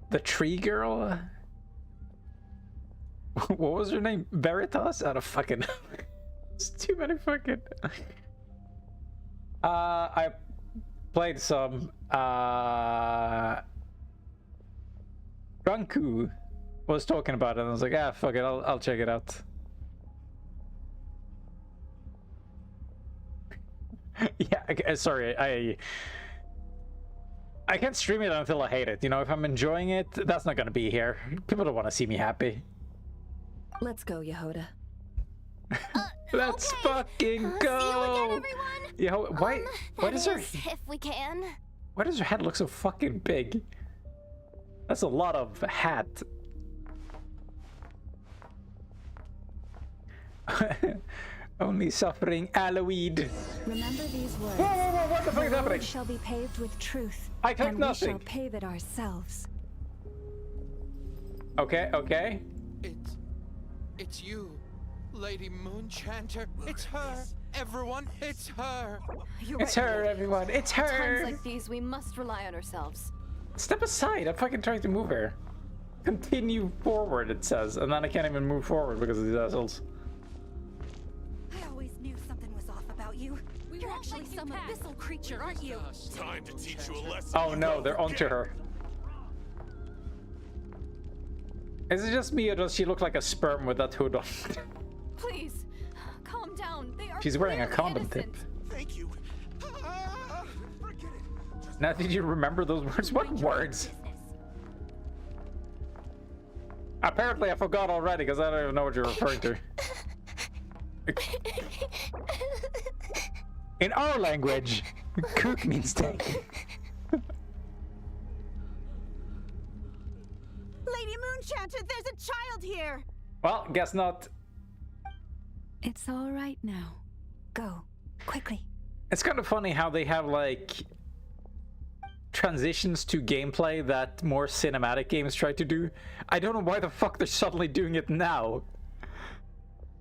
The tree girl? What was her name? Veritas? I don't fucking know. It's too many fucking... I played some... Ranku was talking about it and I was like, ah, fuck it, I'll check it out. Yeah, sorry, I can't stream it until I hate it. You know, if I'm enjoying it, that's not gonna be here. People don't want to see me happy. Let's go, Yehoda. Let's fucking go! See you again, everyone. Yeah, why does her if we can. why does her head look so fucking big? That's a lot of hat. Only suffering Aloeed. Remember these words. Whoa, what the fuck is The happening? road shall be paved with truth, I clicked and nothing. we shall pave it ourselves. Okay. It's you, Lady Moonchanter. It's her. Everyone, it's her. It's her, everyone. It's Times her. like these, we must rely on ourselves. Step aside. I'm fucking trying to move her. Continue forward, it says, and then I can't even move forward because of these assholes. I always knew something was off about you. You're actually some abyssal creature, aren't you? Time to teach you a lesson. Oh no, they're onto her. Is it just me, or does she look like a sperm with that hood on? Please, calm down. They are She's wearing a clearly condom innocent. tip. Thank you. Forget it. Just Now, did you remember those words? What words? Apparently, I forgot already because I don't even know what you're referring to. In our language, kook means steak. Lady Moonchanter, there's a child here! Well, guess not. It's all right now. Go, quickly. It's kind of funny how they have, like, transitions to gameplay that more cinematic games try to do. I don't know why the fuck they're suddenly doing it now.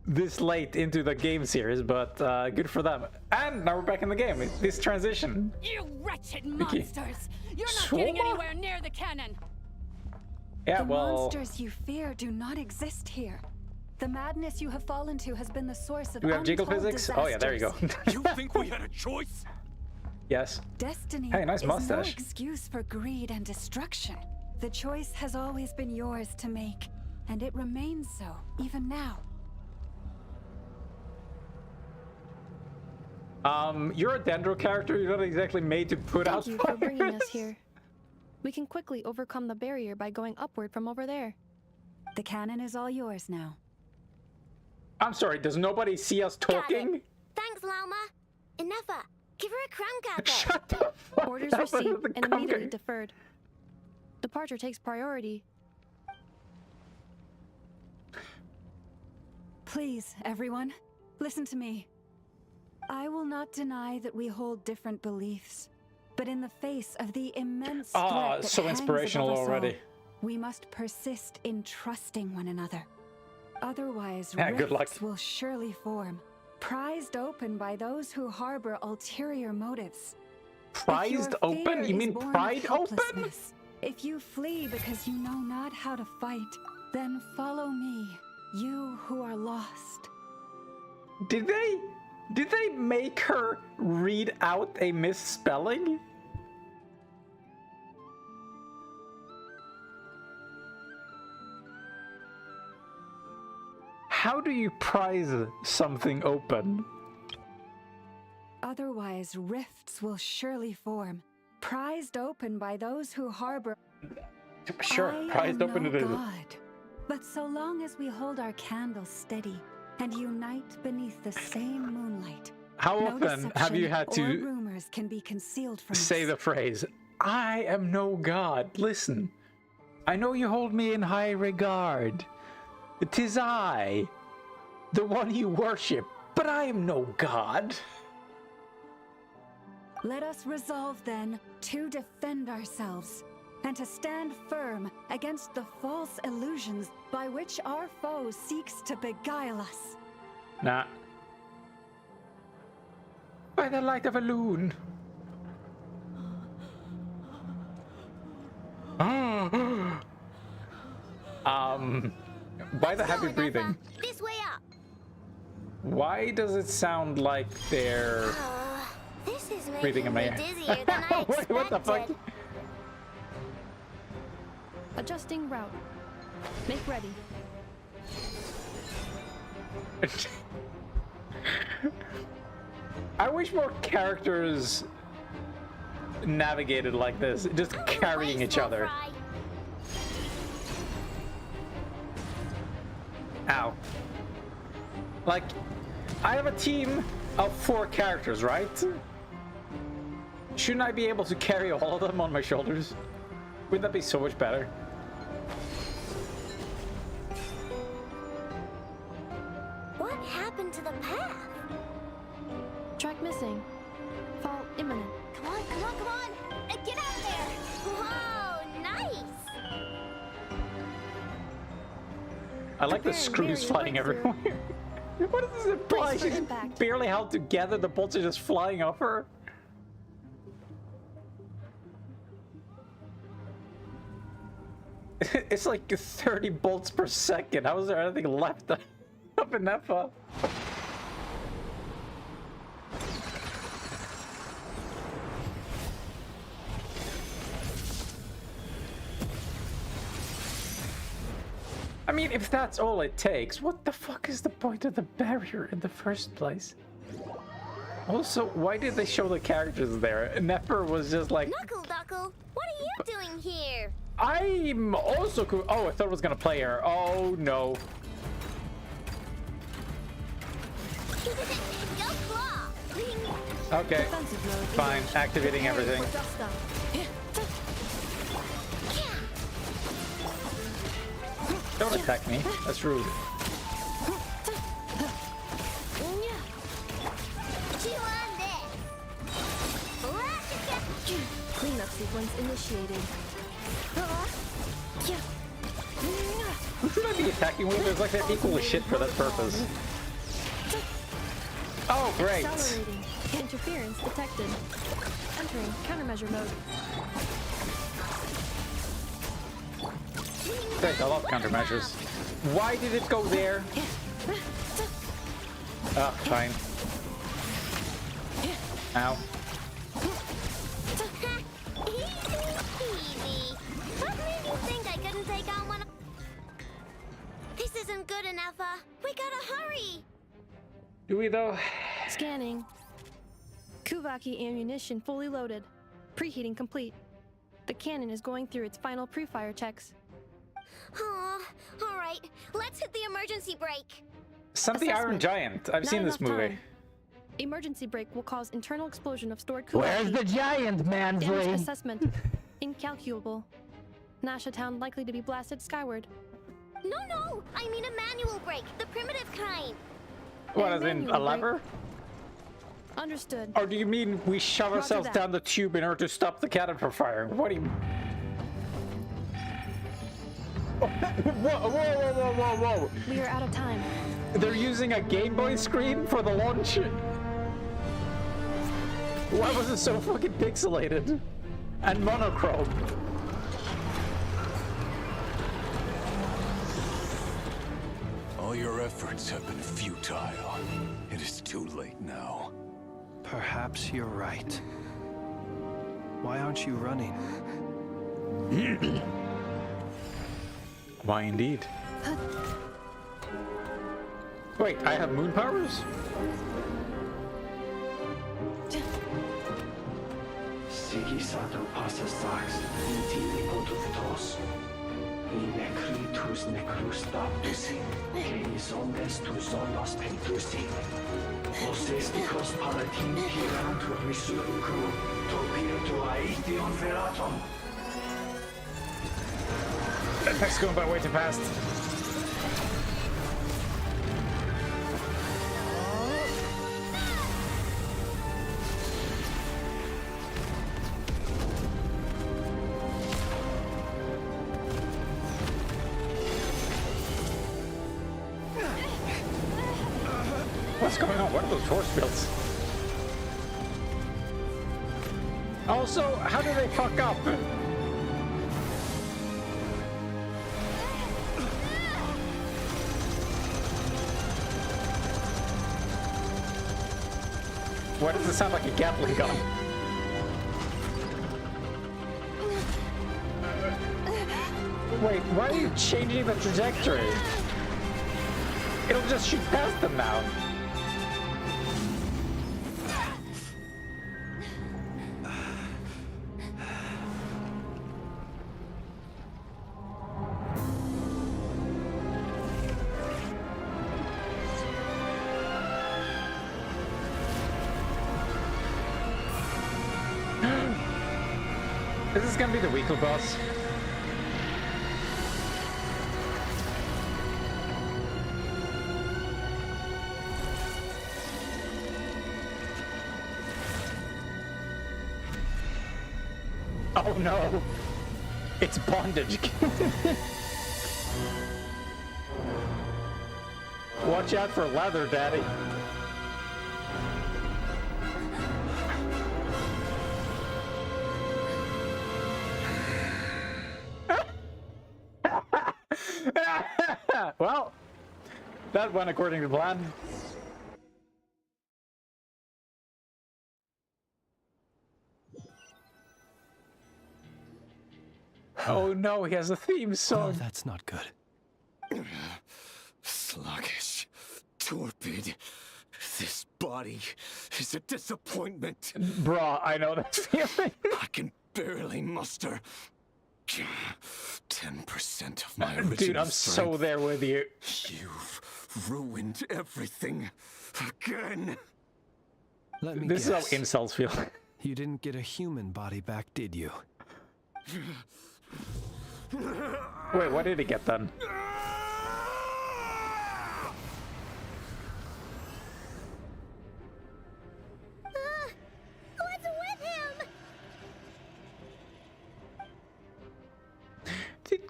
This late into the game series, but good for them. And now we're back in the game. This transition. You wretched Vicky. monsters! You're not getting Soma? anywhere near the cannon. Yeah, The well, monsters you fear do not exist here. The madness you have fallen to has been the source of do we have jiggle untold physics? Oh yeah, there you go. You think we had a choice? Yes. Destiny Hey, nice is no mustache. excuse for greed and destruction. The choice has always been yours to make, and it remains so, even now. You're a Dendro character. You're not exactly made to put out Thank you for bringing us fires. here. We can quickly overcome the barrier by going upward from over there. The cannon is all yours now. I'm sorry, does nobody see us Got it. talking? Thanks, Lalma. Enough. Give her a crown cracker. Shut the fuck Orders up received with the and immediately conker. deferred. Departure takes priority. Please, everyone, listen to me. I will not deny that we hold different beliefs, but in the face of the immense Ah, threat that so hangs inspirational above us all, already. we must persist in trusting one another. Otherwise, Yeah, good luck. rifts will surely form, prized open by those who harbor ulterior motives. If your Prized fear open? You is mean born of pride open? helplessness, if you flee because you know not how to fight, then follow me, you who are lost. Did they make her read out a misspelling? How do you prize something open? Otherwise, rifts will surely form, prized open by those who harbor. Sure, I prized am open no it is. God, but so long as we hold our candles steady and unite beneath the same moonlight, How no often have you deception had or to rumors can be concealed from say us. the phrase, I am no god? Listen, I know you hold me in high regard. 'Tis I, the one you worship, but I am no god. Let us resolve then to defend ourselves and to stand firm against the false illusions by which our foe seeks to beguile us. Nah. By the light of a loon. Why the heavy Go, breathing? Enough. This way up. Why does it sound like they're This is breathing making in my me ear? dizzier than I expected. What the fuck? Adjusting route. Make ready. I wish more characters navigated like this, just carrying each other. Ow. Like, I have a team of 4 characters, right? Shouldn't I be able to carry all of them on my shoulders? Wouldn't that be so much better? What happened to the path? Track missing. Fall imminent. Come on, come on, come on! Get out of there! Whoa, nice! I like the Preparing screws Mary flying breakthrough. everywhere. What does this imply? Brace for She's impact. barely held together, the bolts are just flying off her. It's like 30 bolts per second. How is there anything left up in that far? I mean, if that's all it takes, what the fuck is the point of the barrier in the first place? Also, why did they show the characters there? Nepper was just like... Knuckle Duckle, what are you doing here? I'm also cool. Oh, I thought it was gonna play her. Oh, no. Go claw! Okay, Defensive mode. fine. Activating everything. Dust up. Don't attack me. That's rude. Chew on this! Cleanup sequence initiated. Who should I be attacking with? There's like that equal shit for that purpose. Oh, great. Accelerating. Interference detected. Entering countermeasure mode. Great, I love countermeasures. Why did it go there? Oh, fine. Ow. Easy. What made you think I couldn't take on one? This isn't good enough, we gotta hurry. Do we though? Scanning. Kuvaki ammunition fully loaded. Preheating complete. The cannon is going through its final pre-fire checks. Aw, all right, let's hit the emergency brake. Send the Iron Assessment. Giant. I've Not seen this enough movie. time. Emergency brake will cause internal explosion of stored Where's Kuvaki. the giant, Damage Mansley? assessment. Incalculable. Nasha Town likely to be blasted skyward. No, I mean a manual brake, the primitive kind. What, And as in manual a brake. lever? Understood. Or do you mean we shove Roger ourselves that. down the tube in order to stop the cannon from firing? What do you... Whoa. We are out of time. They're using a Game Boy screen for the launch? Why was it so fucking pixelated? And monochrome? All your efforts have been futile. It is too late now. Perhaps you're right. Why aren't you running? Why indeed? Wait, I have moon powers? Sigisato passa sax, intili potus necritus necrustaptus, canis ondes tu solos pentusi. Osesticos palatin pirantur resurrucru, topirtu aetion feratum. That pack's going by way too fast. What's going on? What are those force fields? Also, how do they fuck up? Why does it sound like a Gatling gun? Wait, why are you changing the trajectory? It'll just shoot past them now. This is gonna be the weekly boss. Oh no! It's bondage. Watch out for leather, Daddy. Well, that went according to plan. Oh no, he has a theme song. Oh, that's not good. Sluggish, torpid. This body is a disappointment. Bruh, I know that feeling. I can barely muster 10% of my original Dude, I'm strength. so there with you. You've ruined everything again. Let me This guess. is how insults feel. You didn't get a human body back, did you? Wait, what did he get then? What's with him?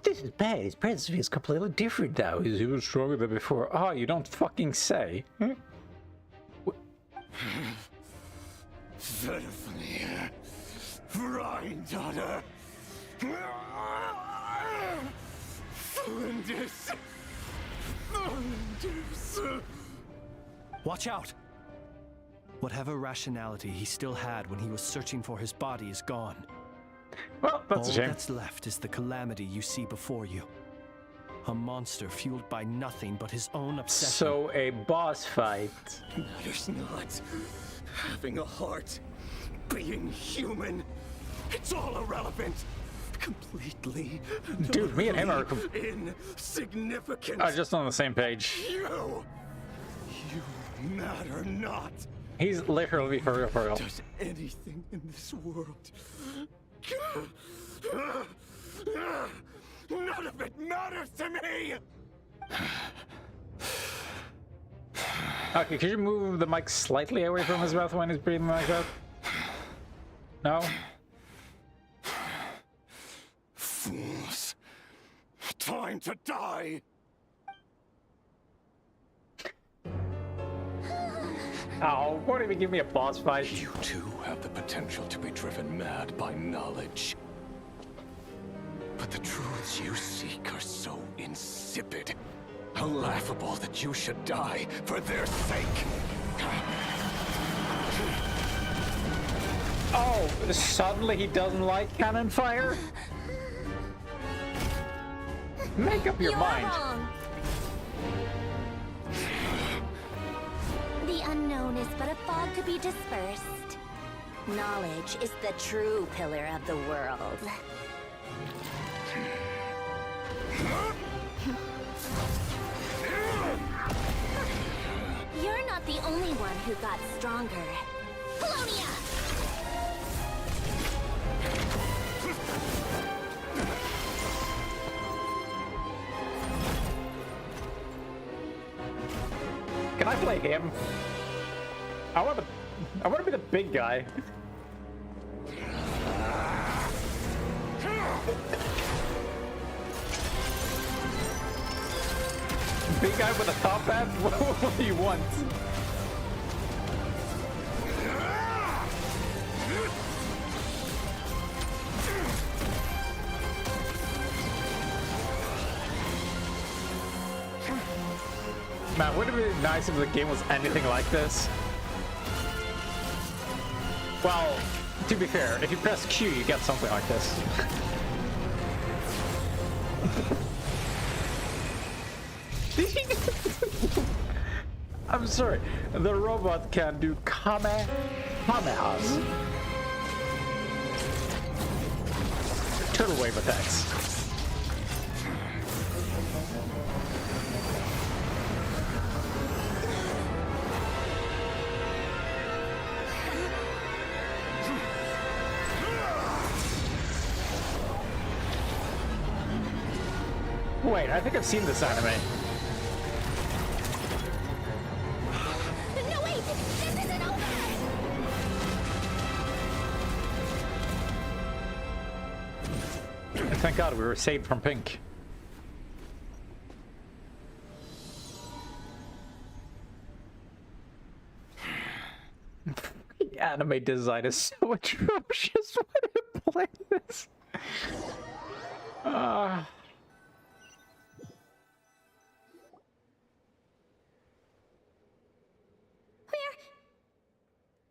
This is bad. His presence feels completely different now. He was stronger than before. Oh, you don't fucking say. Huh? Verfnir, Rheindaughter, Flinders. Watch out! Whatever rationality he still had when he was searching for his body is gone. Well, that's a All shame. that's left is the calamity you see before you. A monster fueled by nothing but his own obsession. So, a boss fight. Matters not. Having a heart, being human, it's all irrelevant. Completely. Dude, me and him are insignificant. just on the same page. You matter not. He's literally for real, for real. Does anything in this world? None of it matters to me. Okay, could you move the mic slightly away from his mouth when he's breathing like that? No? Fools. Time to die. Oh, won't even give me a boss fight. You too have the potential to be driven mad by knowledge. But the truths you seek are so insipid, how laughable that you should die for their sake. Oh, suddenly he doesn't like cannon fire? Make up your mind. Wrong. The unknown is but a fog to be dispersed. Knowledge is the true pillar of the world. You're not the only one who got stronger. Polonia! Can I play him? I want to be the big guy. Big guy with a top hat? What do you want? Man, wouldn't it be nice if the game was anything like this? Well, to be fair, if you press Q, you get something like this. I'm sorry, the robot can do kamehamehas. Turtle wave attacks. Wait, I think I've seen this anime. No, wait! This isn't over! Thank God we were saved from Pink. The anime design is so atrocious when I play this.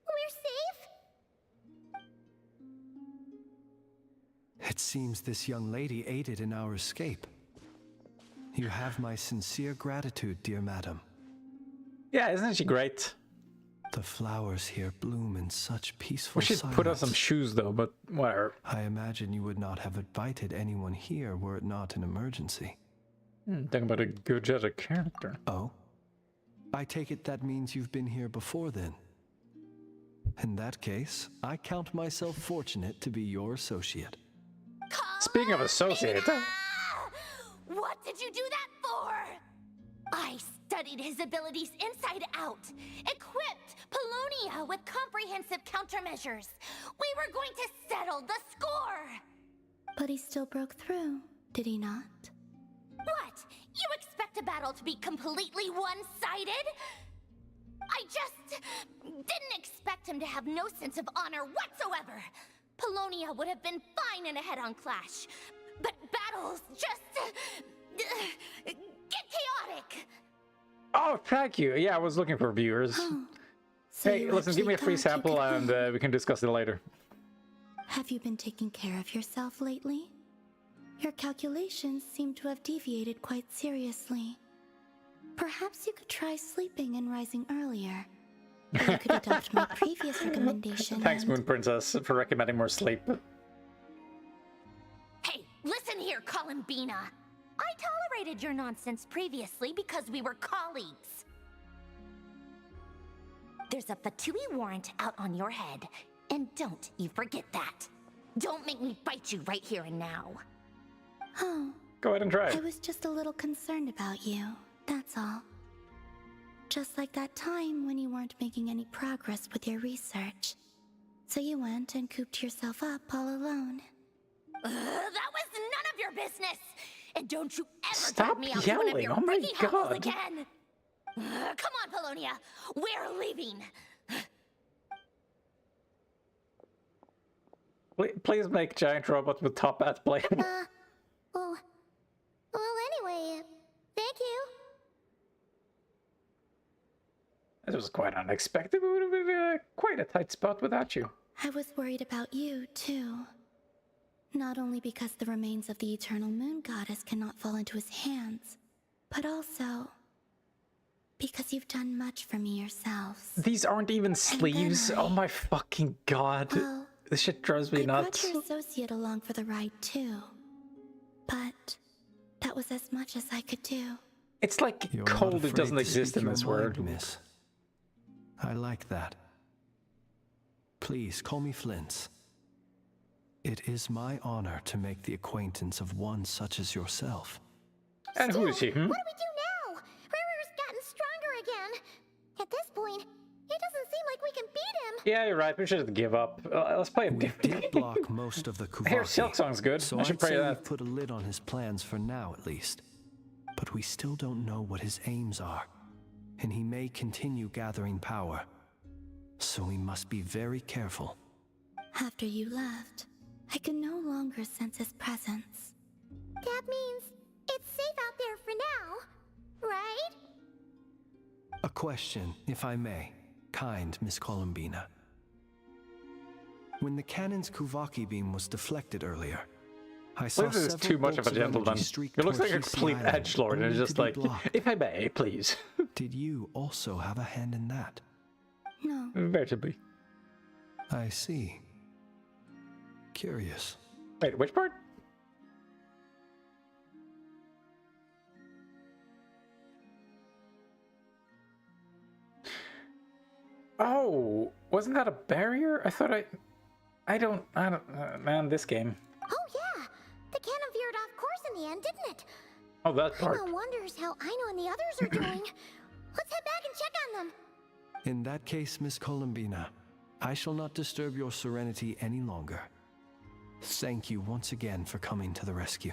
We're safe? It seems this young lady aided in our escape. You have my sincere gratitude, dear madam. Yeah, isn't she great? The flowers here bloom in such peaceful We should silence. put on some shoes though, but whatever. I imagine you would not have invited anyone here were it not an emergency. Talking about a good Jedi character. Oh? I take it that means you've been here before then. In that case, I count myself fortunate to be your associate. Speaking of associate, What did you do that for? I studied his abilities inside out, equipped Polonia with comprehensive countermeasures. We were going to settle the score. But he still broke through, did he not? What? You expect a battle to be completely one-sided? I just didn't expect him to have no sense of honor whatsoever. Polonia would have been fine in a head-on clash, but battles just get chaotic. oh, thank you. Yeah, I was looking for viewers. So Hey, you listen, give me a actually free thought you sample could- and we can discuss it later. Have you been taking care of yourself lately? Your calculations seem to have deviated quite seriously. Perhaps you could try sleeping and rising earlier. Or you could adopt my previous recommendation. Thanks, and- Moon Princess, for recommending more sleep. Hey, listen here, Columbina. I tolerated your nonsense previously because we were colleagues. There's a Fatui warrant out on your head, and don't you forget that. Don't make me fight you right here and now. Oh, Go ahead and try. I was just a little concerned about you, that's all. Just like that time when you weren't making any progress with your research. So you went and cooped yourself up all alone. That was none of your business! And don't you ever Stop drag me out to one of yelling, your oh my freaky hovels God. again! Come on, Polonia! We're leaving! Please make giant robot with top hat play. Well, anyway, thank you. This was quite unexpected. It would have been quite a tight spot without you. I was worried about you, too. Not only because the remains of the Eternal Moon Goddess cannot fall into his hands, but also because you've done much for me yourselves. These aren't even sleeves. Oh my fucking god. Well, This shit drives me I nuts. brought your associate along for the ride, too. But that was as much as I could do. It's like You're not cold, it afraid doesn't to exist speak in your this mind, word. miss. I like that. Please call me Flint's. It is my honor to make the acquaintance of one such as yourself. And who is he? What do we do now? Riri's gotten stronger again. At this point, it doesn't seem like we can beat him. Yeah, you're right. We should just give up. Let's play a We different did block most of the Kuvaki. Here, Silk Song's good. So I should I'd play say that. we've put a lid on his plans for now, at least. But we still don't know what his aims are, and he may continue gathering power. So we must be very careful. After you left, I could no longer sense his presence. That means it's safe out there for now, right? A question, if I may, kind Miss Columbina. When the cannon's Kuvaki beam was deflected earlier, I saw This is several too much of a bolts energy gentleman. streak He looks like toward a KC complete Island, edgelord and only is just to be like, blocked. if I may, please. Did you also have a hand in that? No, Veritably. I see. Curious. Wait, which part? Oh, wasn't that a barrier? I thought I don't, man, this game. Oh yeah, the cannon veered off course in the end, didn't it? Oh, that part. Paimon wonders how Aino and the others are doing. Let's head back and check on them. In that case, Miss Columbina, I shall not disturb your serenity any longer. Thank you once again for coming to the rescue.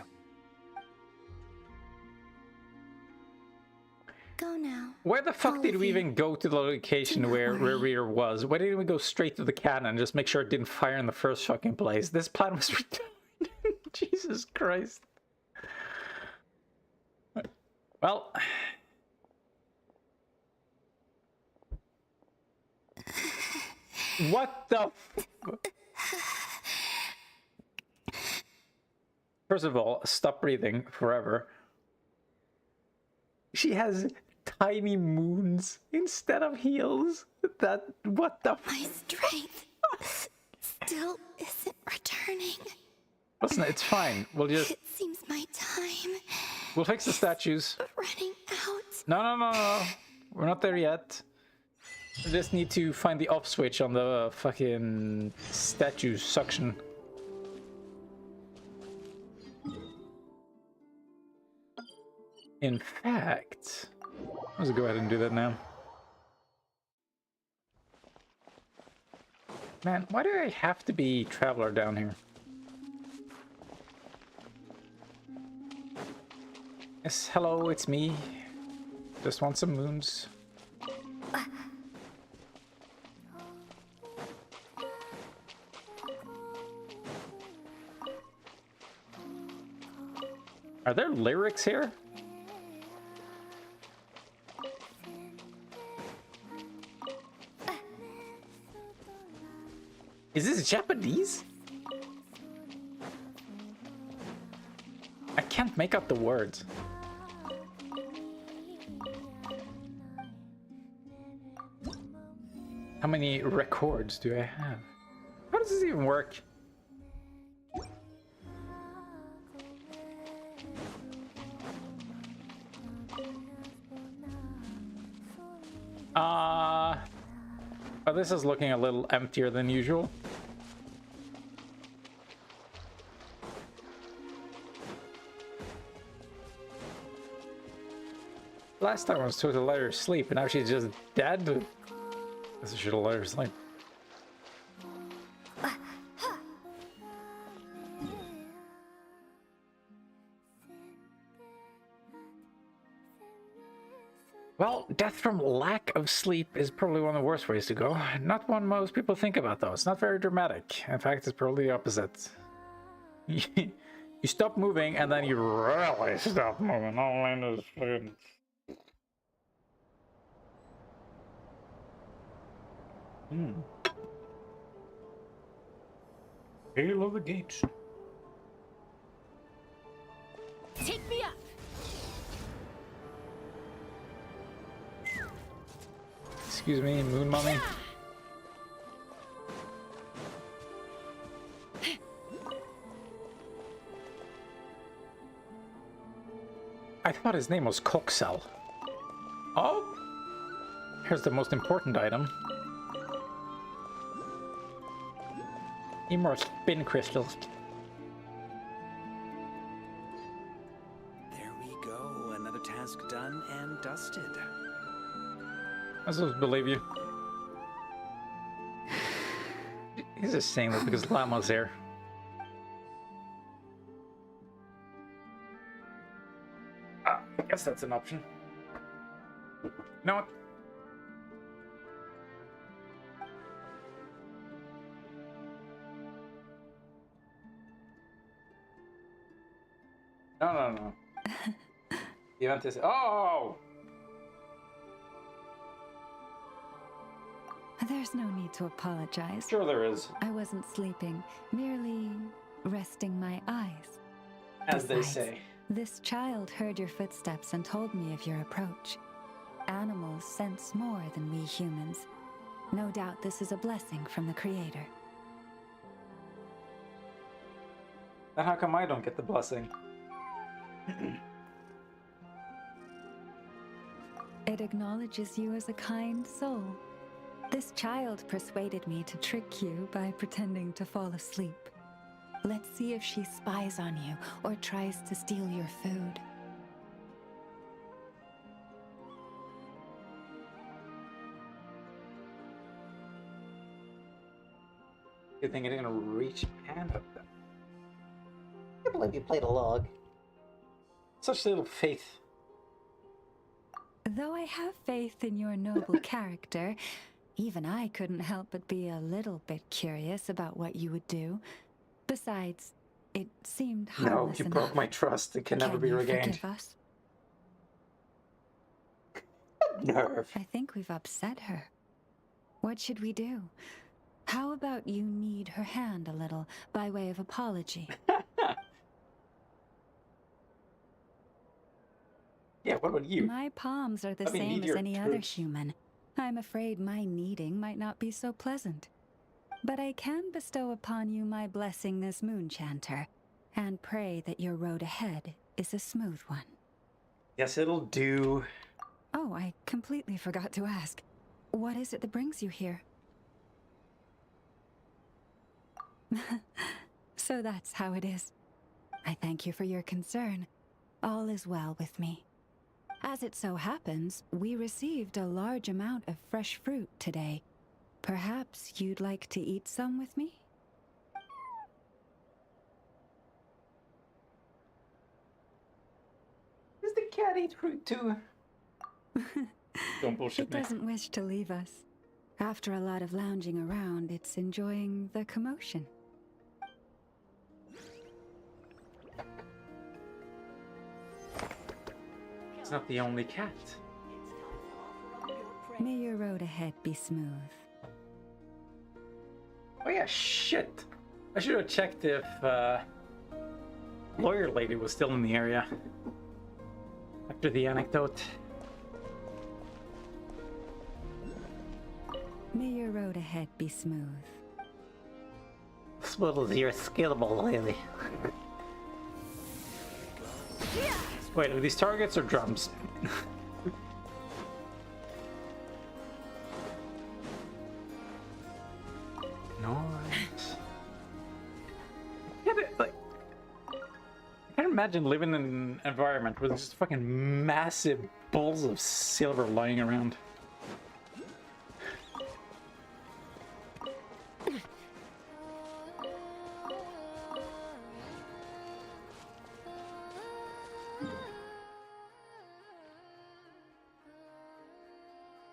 Go now. Where the fuck did we even go to the location where Rear was? Why didn't we go straight to the cannon and just make sure it didn't fire in the first fucking place? This plan was retarded. Jesus Christ. Well... What the First of all, stop breathing forever. She has tiny moons instead of heels. What the My strength still isn't returning. Listen, it's fine. We'll just... It seems my time We'll fix the statues. running out. No. We're not there yet. We just need to find the off switch on the fucking statue suction. In fact, let's go ahead and do that now. Man, why do I have to be Traveler down here? Yes, hello, it's me. Just want some moons. Are there lyrics here? Is this Japanese? I can't make out the words. How many records do I have? How does this even work? Oh, this is looking a little emptier than usual. Last time I was told to let her sleep, and now she's just dead. I guess I should have let her sleep. Well, death from lack of sleep is probably one of the worst ways to go. Not one most people think about, though. It's not very dramatic. In fact, it's probably the opposite. You stop moving, and then you really stop moving. All in this fucking... Hail of the gates. Take me up. Excuse me, Moon Mommy. I thought his name was Coxel. Oh! Here's the most important item. Need more spin crystals. There we go, another task done and dusted. I supposed to believe you. He's just saying that because Llama's here. I guess that's an option. You know what? No. The event is... Oh! There's no need to apologize. Sure there is. I wasn't sleeping, merely resting my eyes. As they Besides, say. This child heard your footsteps and told me of your approach. Animals sense more than we humans. No doubt this is a blessing from the Creator. Then how come I don't get the blessing? It acknowledges you as a kind soul. This child persuaded me to trick you by pretending to fall asleep. Let's see if she spies on you or tries to steal your food. Good thing I didn't reach a hand up there. I can't believe you played a log. Such little faith. Though I have faith in your noble character, even I couldn't help but be a little bit curious about what you would do. Besides, it seemed No, harmless you enough. broke my trust. It can never be you regained. forgive us? Nerve. I think we've upset her. What should we do? How about you knead her hand a little by way of apology? Yeah, what about you? My palms are the Let me same knead as your any other toes. human. I'm afraid my kneading might not be so pleasant. But I can bestow upon you my blessing as Moonchanter, and pray that your road ahead is a smooth one. Yes, it'll do. Oh, I completely forgot to ask. What is it that brings you here? So that's how it is. I thank you for your concern. All is well with me. As it so happens, we received a large amount of fresh fruit today. Perhaps you'd like to eat some with me? Does the cat eat fruit too? Don't bullshit It me. doesn't wish to leave us. After a lot of lounging around, it's enjoying the commotion. It's not the only cat. May your road ahead be smooth. Oh yeah, shit. I should have checked if lawyer lady was still in the area after the anecdote. May your road ahead be smooth. Smooth as your skillable lily. Wait, are these targets or drums? Nice. Like, I can't imagine living in an environment where there's just fucking massive balls of silver lying around.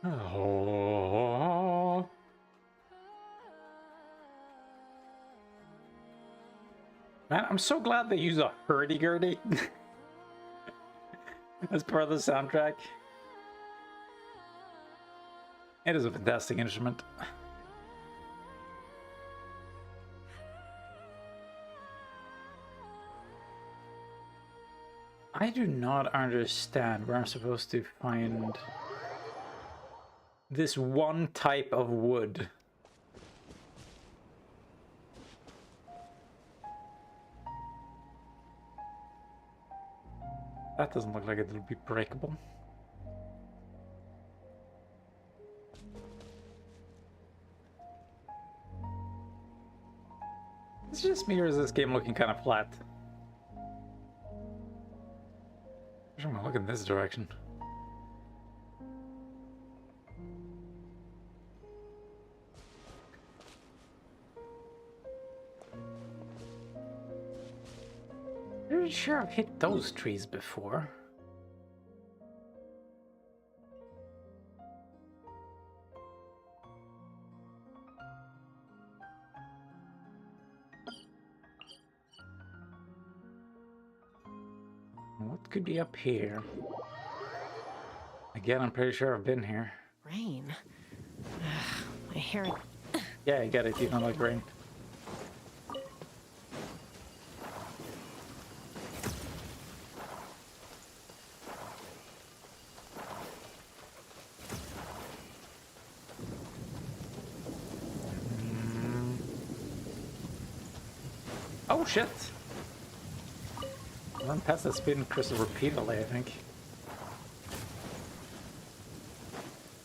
Oh. Man, I'm so glad they use a hurdy-gurdy as part of the soundtrack. It is a fantastic instrument. I do not understand where I'm supposed to find this one type of wood. That doesn't look like it'll be breakable. It's just me, or is this game looking kind of flat? I'm gonna look in this direction. Pretty sure I've hit those trees before. What could be up here? Again, I'm pretty sure I've been here. Rain. I hear it. Yeah, I get it. You don't like rain. Oh shit! Run past that spin crystal repeatedly, I think.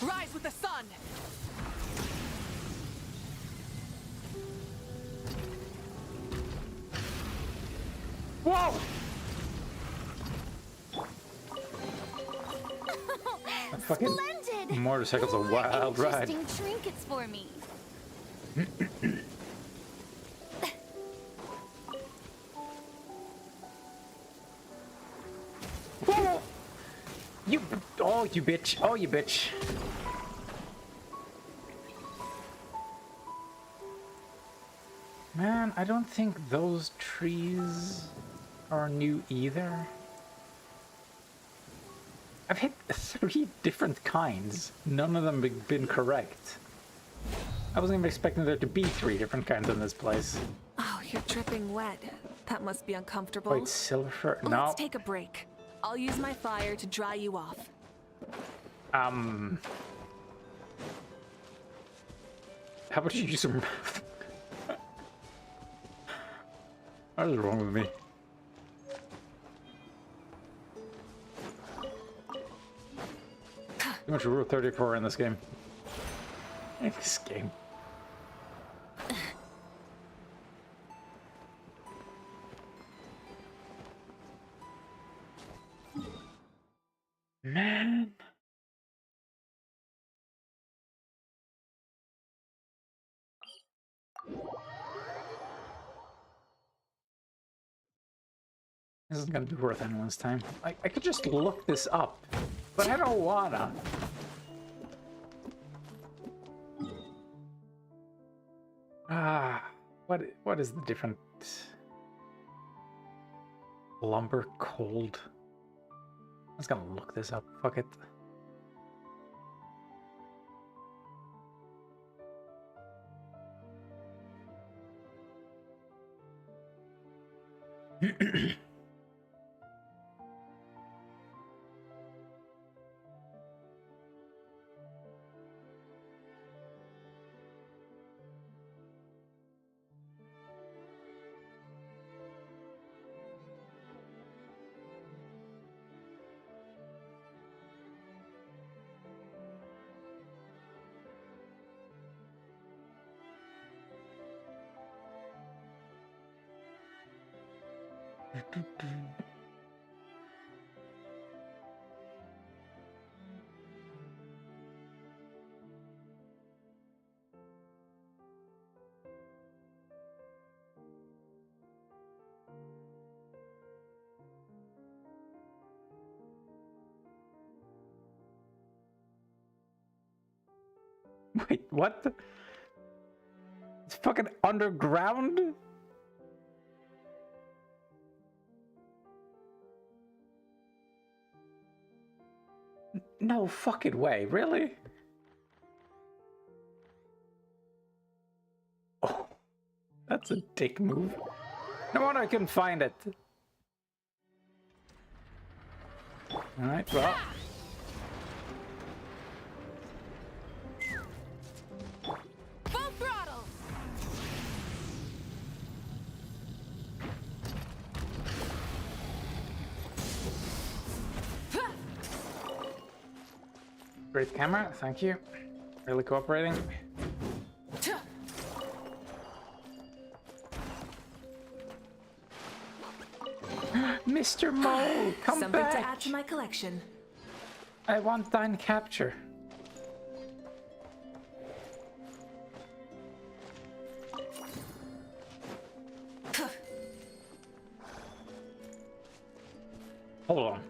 Rise with the sun! Whoa! That fucking Splendid! motorcycle's a wild ride. Interesting trinkets for me. it, you bitch. Oh, you bitch. Man, I don't think those trees are new either. I've hit 3 different kinds. None of them have been correct. I wasn't even expecting there to be 3 different kinds in this place. Oh, you're dripping wet. That must be uncomfortable. Wait, silver? No. Let's take a break. I'll use my fire to dry you off. How about you use some... What is wrong with me? Too much Rule 34 in this game. In this game. Man. This isn't gonna be worth anyone's time. I could just look this up, but I don't wanna. What is the different lumber cold? I was gonna look this up. Fuck it. Wait, what? It's fucking underground? No fucking way, really? Oh, that's a dick move. No wonder I couldn't find it. Alright, well. Full throttle! Great camera, thank you. Really cooperating. Mr. Mo, come Something back! to add to my collection. I want thine capture. Hold on.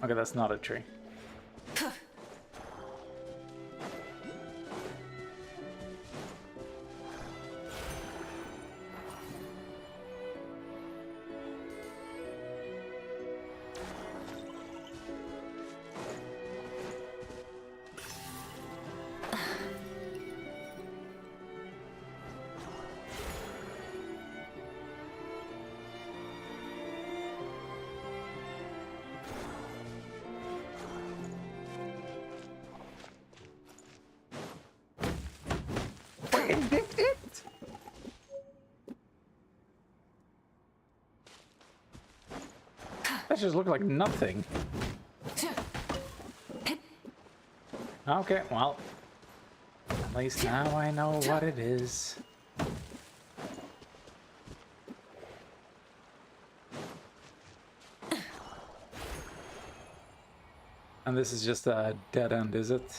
Okay, that's not a tree. That just looked like nothing. Okay, well, at least now I know what it is. And this is just a dead end, is it?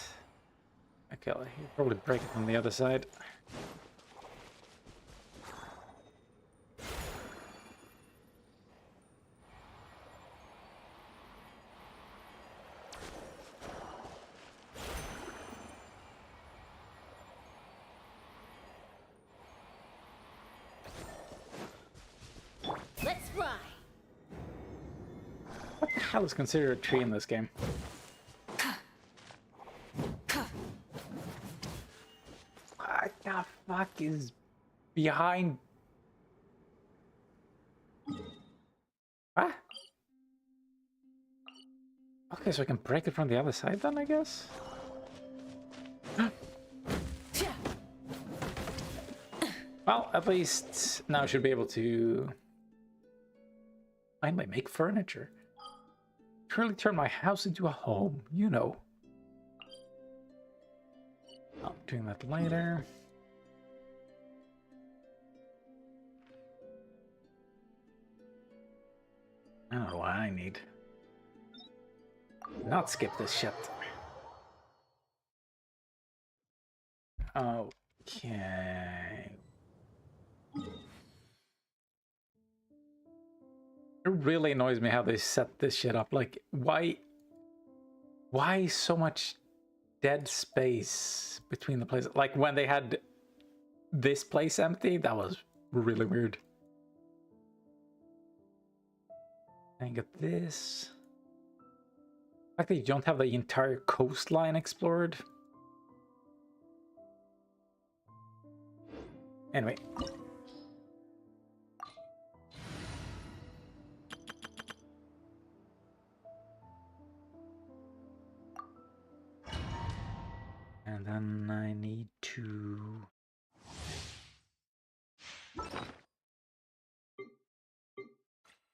Okay, I'll probably break it from the other side. hell is considered a tree in this game? What the fuck is behind? Ah. Okay, so I can break it from the other side then, I guess? Well, at least now I should be able to finally make furniture. Truly turn my house into a home, you know. I'll be doing that later. I don't know what I need. Not skip this shit. Okay. It really annoys me how they set this shit up. Like, why so much dead space between the places? Like, when they had this place empty, that was really weird. I get this. The fact that you don't have the entire coastline explored. Anyway. And then I need to...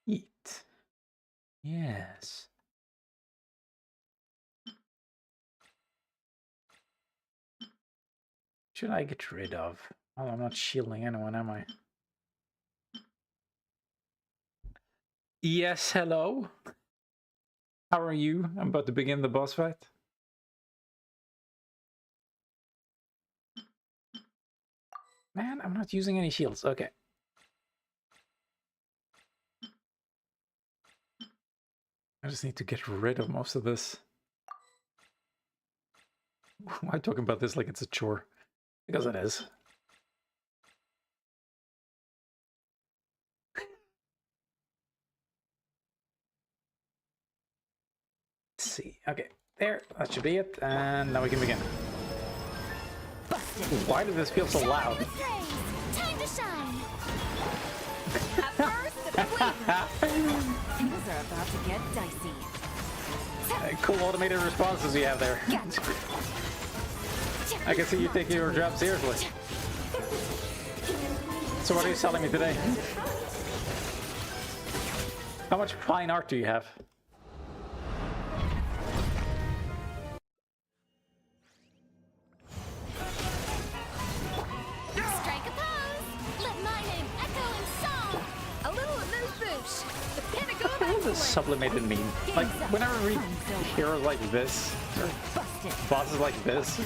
eat. Yes. Should I get rid of? Oh, I'm not shielding anyone, am I? Yes, hello? How are you? I'm about to begin the boss fight. Man, I'm not using any shields. Okay. I just need to get rid of most of this. Why am I talking about this like it's a chore? Because it is. Let's see. Okay, there. That should be it. And now we can begin. Why does this feel so loud? Time to shine. Things are about to get dicey. Cool automated responses you have there. I can see you taking your job seriously. So what are you selling me today? How much fine art do you have? Strike a pose. Let my name echo in song. A little of this boost. The pinnacle of What is a sublimated meme? Like, whenever I read heroes like this, or bosses like this,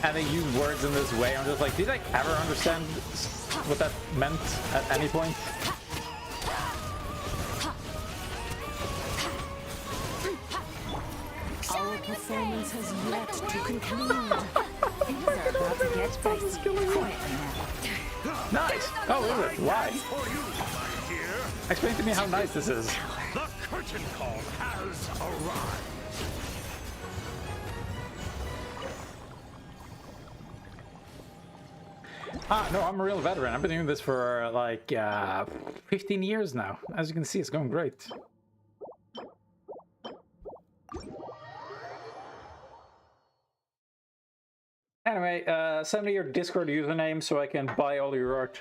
and they use words in this way, I'm just like, did I ever understand what that meant at any point? Our performance has yet to conclude. Things are about to get dicey. Quietly now. Nice! Oh, is it? Why? Explain to me how nice this is. The curtain call has arrived. No, I'm a real veteran. I've been doing this for like 15 years now. As you can see, it's going great. Anyway, send me your Discord username so I can buy all your art.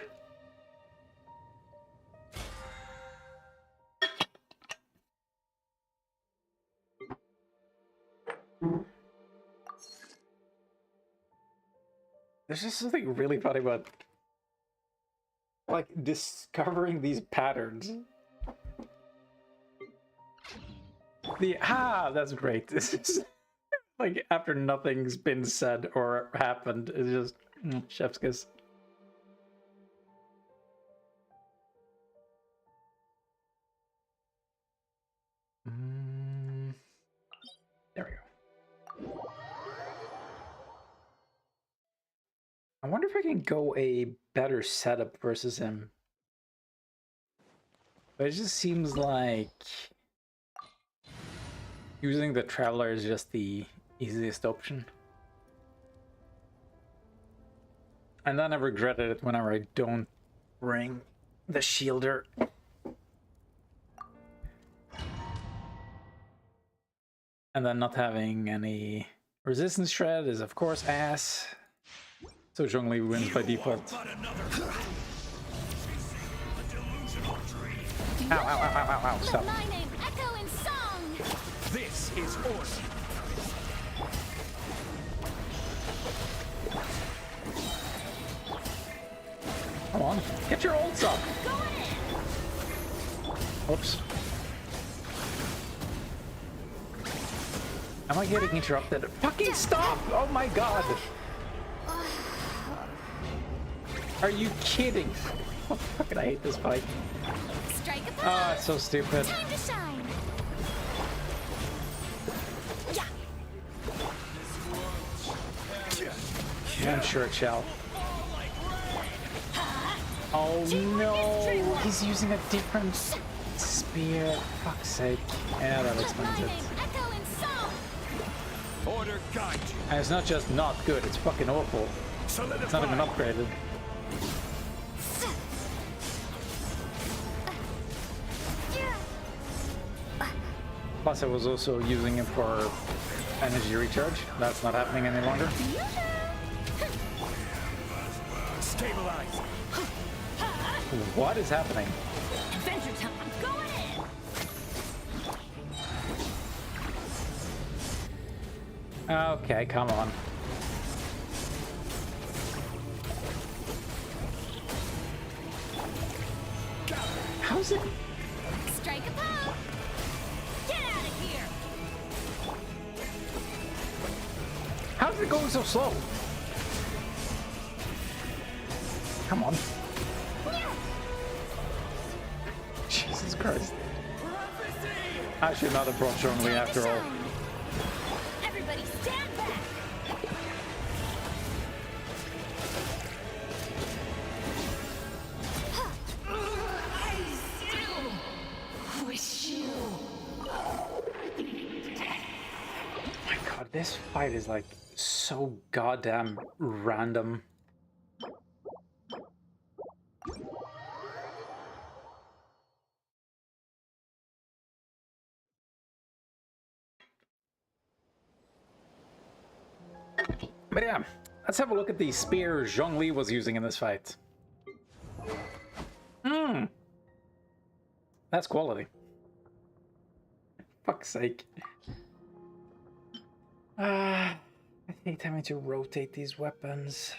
There's just something really funny about like discovering these patterns. That's great. This is like after nothing's been said or happened, it's just chef's kiss. There we go. I wonder if I can go a better setup versus him. But it just seems like using the Traveler is just the easiest option. And then I regretted it whenever I don't bring the Shielder. And then not having any resistance shred is of course ass. So Zhongli wins by default. Ow, ow, ow, ow, ow, ow, stop. Let my name echo in song. This is order. Come on, get your ults up. Oops. Am I getting interrupted? Fucking stop! Oh my god! Are you kidding? Oh, fucking I hate this fight. Strike a pose. Ah, it's so stupid. Time to shine. Yeah, I'm sure it shall. Oh no! He's using a different spear. Fuck's sake. Yeah, that explains it. Echo in song. Order guide you. And it's not just not good, it's fucking awful. It's not even upgraded. Plus I was also using it for energy recharge. That's not happening any longer. Stabilize. What is happening? Adventure time. I'm going in. Okay, come on. How's it? Strike a pose. Get out of here. How's it going so slow? Come on. Jesus Christ. I should not have brought Zhongli after all. Everybody stand back. My god, this fight is like so goddamn random. But yeah, let's have a look at the spear Zhongli was using in this fight. That's quality. Fuck's sake. I hate having to rotate these weapons.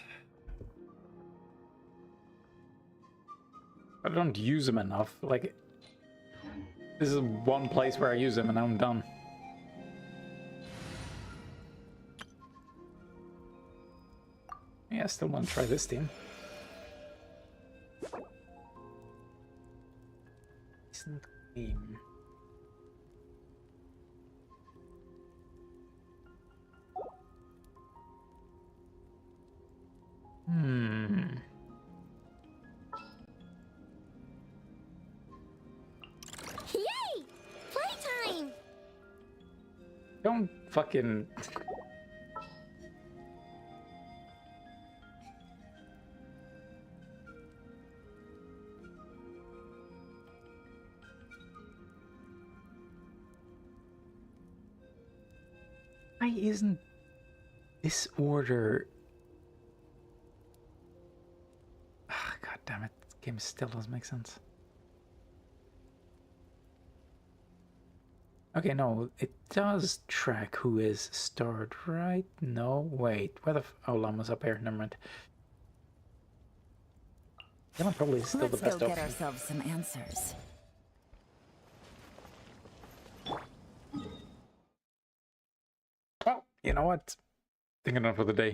I don't use them enough. Like, this is one place where I use them and I'm done. Yeah, I still want to try this team. Decent game. Yay! Playtime! Don't fucking... Why isn't this order... God damn it, this game still doesn't make sense. Okay, no, it does track who is starred, right? No, wait, where the oh, Llama's up here, never mind. Llama probably is still the best Let's go option. get ourselves some answers. Well, you know what? I think enough for the day.